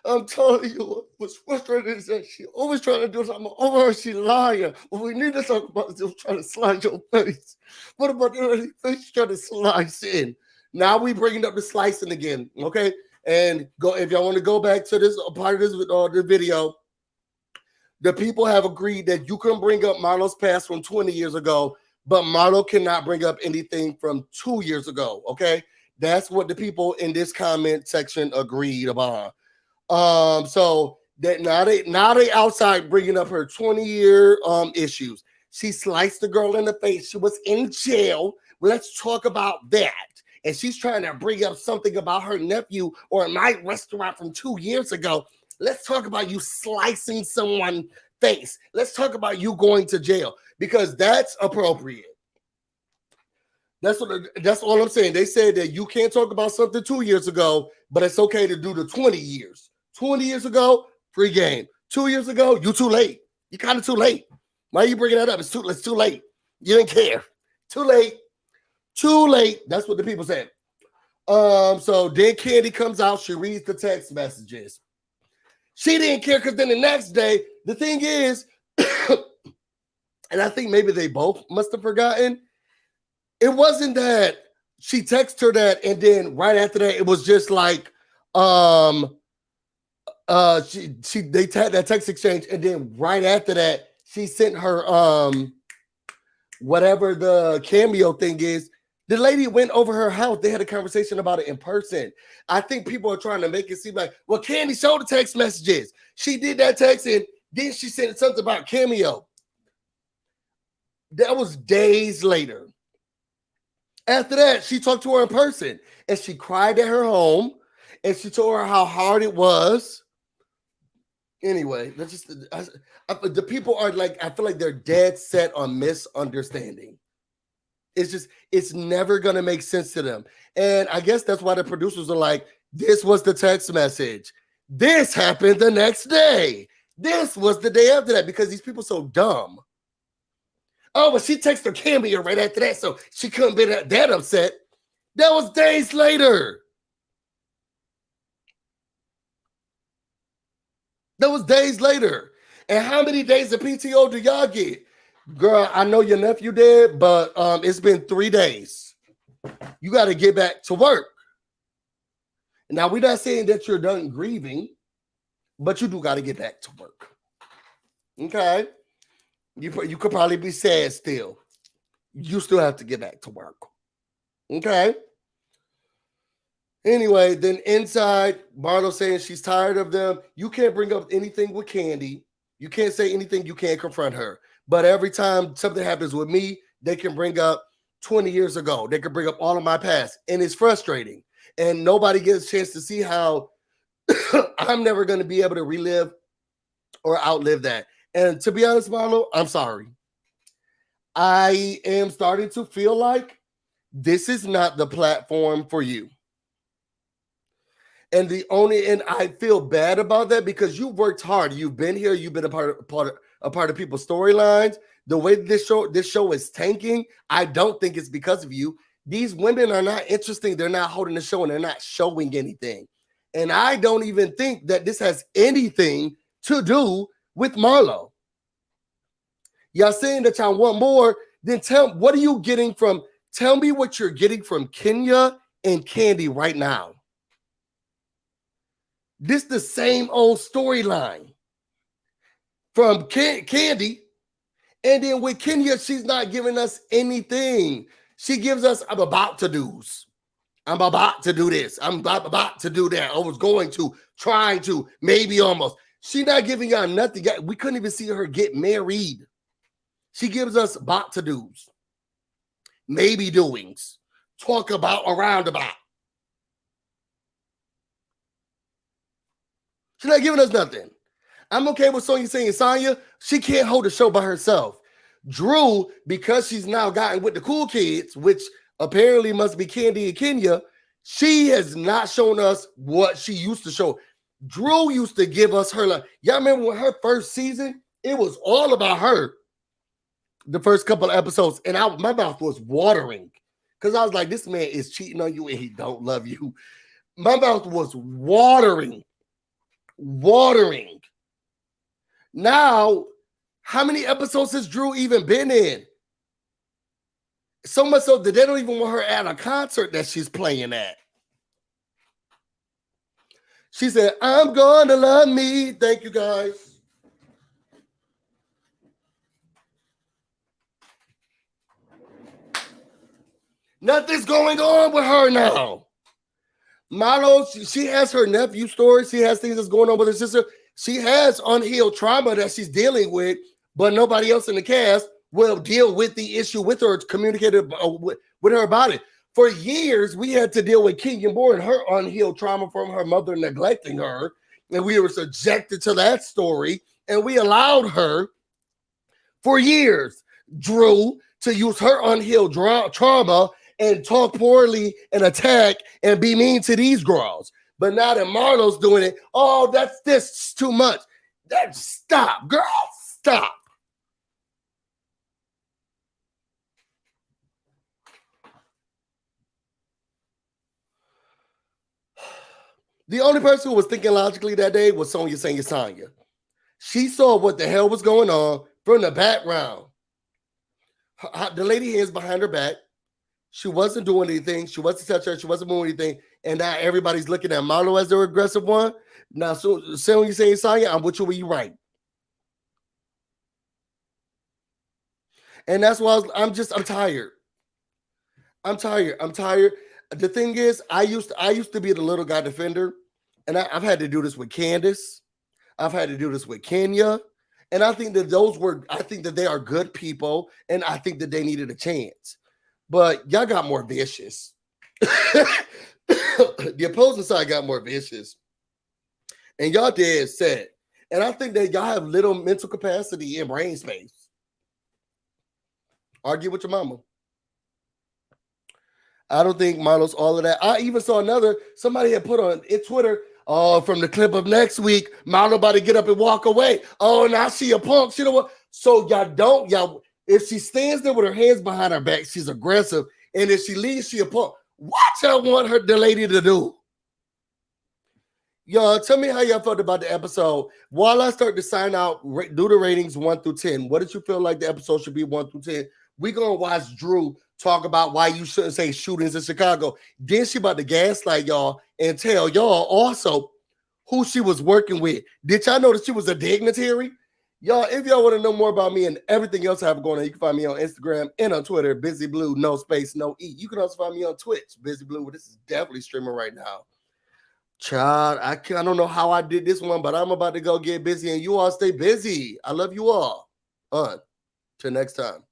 I'm telling you, what's frustrating is that she always trying to do something over her. She's lying. What we need to talk about is trying to slide your face. What about the face trying to slice in? Now we bringing up the slicing again, okay? And go if y'all want to go back to this part of this with the video. The people have agreed that you can bring up Marlo's past from 20 years ago, but Marlo cannot bring up anything from 2 years ago, okay? That's what the people in this comment section agreed upon. So that now they outside bringing up her 20-year issues. She sliced the girl in the face. She was in jail. Let's talk about that. And she's trying to bring up something about her nephew or my restaurant from 2 years ago. Let's talk about you slicing someone's face. Let's talk about you going to jail because that's appropriate. That's all I'm saying. They said that you can't talk about something 2 years ago, but it's okay to do the 20 years. 20 years ago, free game. 2 years ago, you too late. You kind of too late. Why are you bringing that up? It's too late. You didn't care. Too late. Too late. That's what the people said. So then Candy comes out. She reads the text messages. She didn't care because then the next day, the thing is, and I think maybe they both must have forgotten. It wasn't that she texted her that, and then right after that, it was just like, they had that text exchange, and then right after that, she sent her whatever the cameo thing is. The lady went over her house. They had a conversation about it in person. I think people are trying to make it seem like, well, Candy showed the text messages. She did that text, and then she said something about cameo. That was days later. After that, she talked to her in person, and she cried at her home, and she told her how hard it was. Anyway, that's just the people are like, I feel like they're dead set on misunderstanding. It's never gonna make sense to them. And I guess that's why the producers are like, this was the text message. This happened the next day. This was the day after that, because these people are so dumb. Oh, but she texted her cameo right after that, so she couldn't be that upset. That was days later. That was days later. And how many days of PTO do y'all get? Girl, I know your nephew did, but it's been 3 days. You got to get back to work. Now, we're not saying that you're done grieving, but you do got to get back to work. Okay? You could probably be sad still. You still have to get back to work. Okay? Anyway, then inside, Marlo saying she's tired of them. You can't bring up anything with Candy. You can't say anything. You can't confront her. But every time something happens with me, they can bring up 20 years ago. They can bring up all of my past. And it's frustrating. And nobody gets a chance to see how I'm never going to be able to relive or outlive that. And to be honest, Marlo, I'm sorry. I am starting to feel like this is not the platform for you. And I feel bad about that because you worked hard. You've been here. You've been a part of people's storylines. The way this show is tanking, I don't think it's because of you. These women are not interesting. They're not holding the show and they're not showing anything. And I don't even think that this has anything to do with Marlo. Y'all saying that y'all want more, then tell me what you're getting from Kenya and Candy right now. This the same old storyline from Candy, and then with Kenya, she's not giving us anything. She gives us, I'm about to do's. I'm about to do this. I'm about to do that. I was going to, trying to, maybe almost. She's not giving y'all nothing. We couldn't even see her get married. She gives us about to do's, maybe doings, talk about around about. She's not giving us nothing. I'm okay with Sonya saying Sonya, she can't hold the show by herself. Drew, because she's now gotten with the cool kids, which apparently must be Candy and Kenya, she has not shown us what she used to show. Drew used to give us her, like, y'all remember when her first season, it was all about her. The first couple of episodes, and my mouth was watering because I was like, this man is cheating on you and he don't love you. My mouth was watering. Now, how many episodes has Drew even been in? So much so that they don't even want her at a concert that she's playing at. She said, I'm gonna love me. Thank you, guys. Nothing's going on with her now. Milo, she has her nephew story. She has things that's going on with her sister. She has unhealed trauma that she's dealing with, but nobody else in the cast will deal with the issue with her, communicated with her about it. For years, we had to deal with Kenyon Moore and her unhealed trauma from her mother neglecting her, and we were subjected to that story, and we allowed her for years, Drew, to use her unhealed trauma and talk poorly and attack and be mean to these girls. But now that Marlo's doing it, oh, that's too much. Stop, girl, stop. The only person who was thinking logically that day was Sonya Sanya. She saw what the hell was going on from the background. The lady hands behind her back. She wasn't doing anything. She wasn't touching her. She wasn't moving anything. And now everybody's looking at Marlo as the aggressive one. Now, so Sonya Sanya, I'm with you when you right. And that's why I'm tired. I'm tired. The thing is, I used to be the little guy defender, and I've had to do this with Candace. I've had to do this with Kenya, and I think that they are good people, and I think that they needed a chance. But y'all got more vicious. The opposing side got more vicious, and y'all dead set. And I think that y'all have little mental capacity and brain space. Argue with your mama. I don't think Marlo's all of that. I even saw somebody had put on Twitter, oh, from the clip of next week, Marlo about to get up and walk away. Oh, now she a punk. She don't want. So y'all, if she stands there with her hands behind her back, she's aggressive. And if she leaves, she a punk. What y'all want the lady to do? Y'all, tell me how y'all felt about the episode. While I start to sign out, do the ratings 1 through 10. What did you feel like the episode should be 1 through 10? We're going to watch Drew talk about why you shouldn't say shootings in Chicago. Then she about to gaslight y'all and tell y'all also who she was working with. Did y'all know that she was a dignitary? Y'all, if y'all want to know more about me and everything else I have going on, you can find me on Instagram and on Twitter, BusyBlu, no space, no E. You can also find me on Twitch, BusyBlu. This is definitely streaming right now. Child, I don't know how I did this one, but I'm about to go get busy, and you all stay busy. I love you all. Till next time.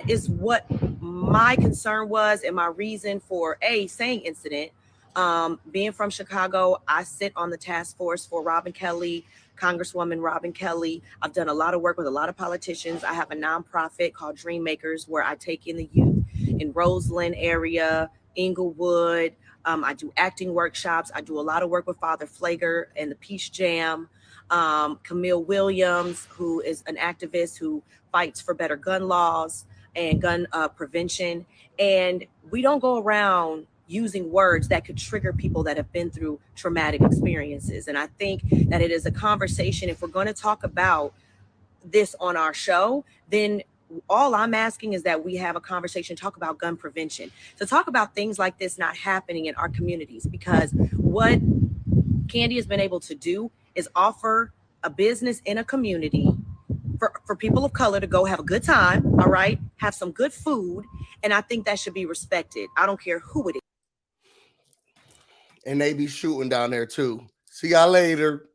Is what my concern was and my reason for saying incident. Being from Chicago, I sit on the task force for Robin Kelly, Congresswoman Robin Kelly. I've done a lot of work with a lot of politicians. I have a nonprofit called Dream Makers where I take in the youth in Roseland area, Inglewood. I do acting workshops. I do a lot of work with Father Flager and the Peace Jam. Camille Williams, who is an activist who fights for better gun laws and gun prevention. And we don't go around using words that could trigger people that have been through traumatic experiences. And I think that it is a conversation. If we're going to talk about this on our show, then all I'm asking is that we have a conversation, talk about gun prevention, to talk about things like this not happening in our communities, because what Candy has been able to do is offer a business in a community for people of color to go have a good time, all right, have some good food, and I think that should be respected. I don't care who it is. And they be shooting down there too. See y'all later.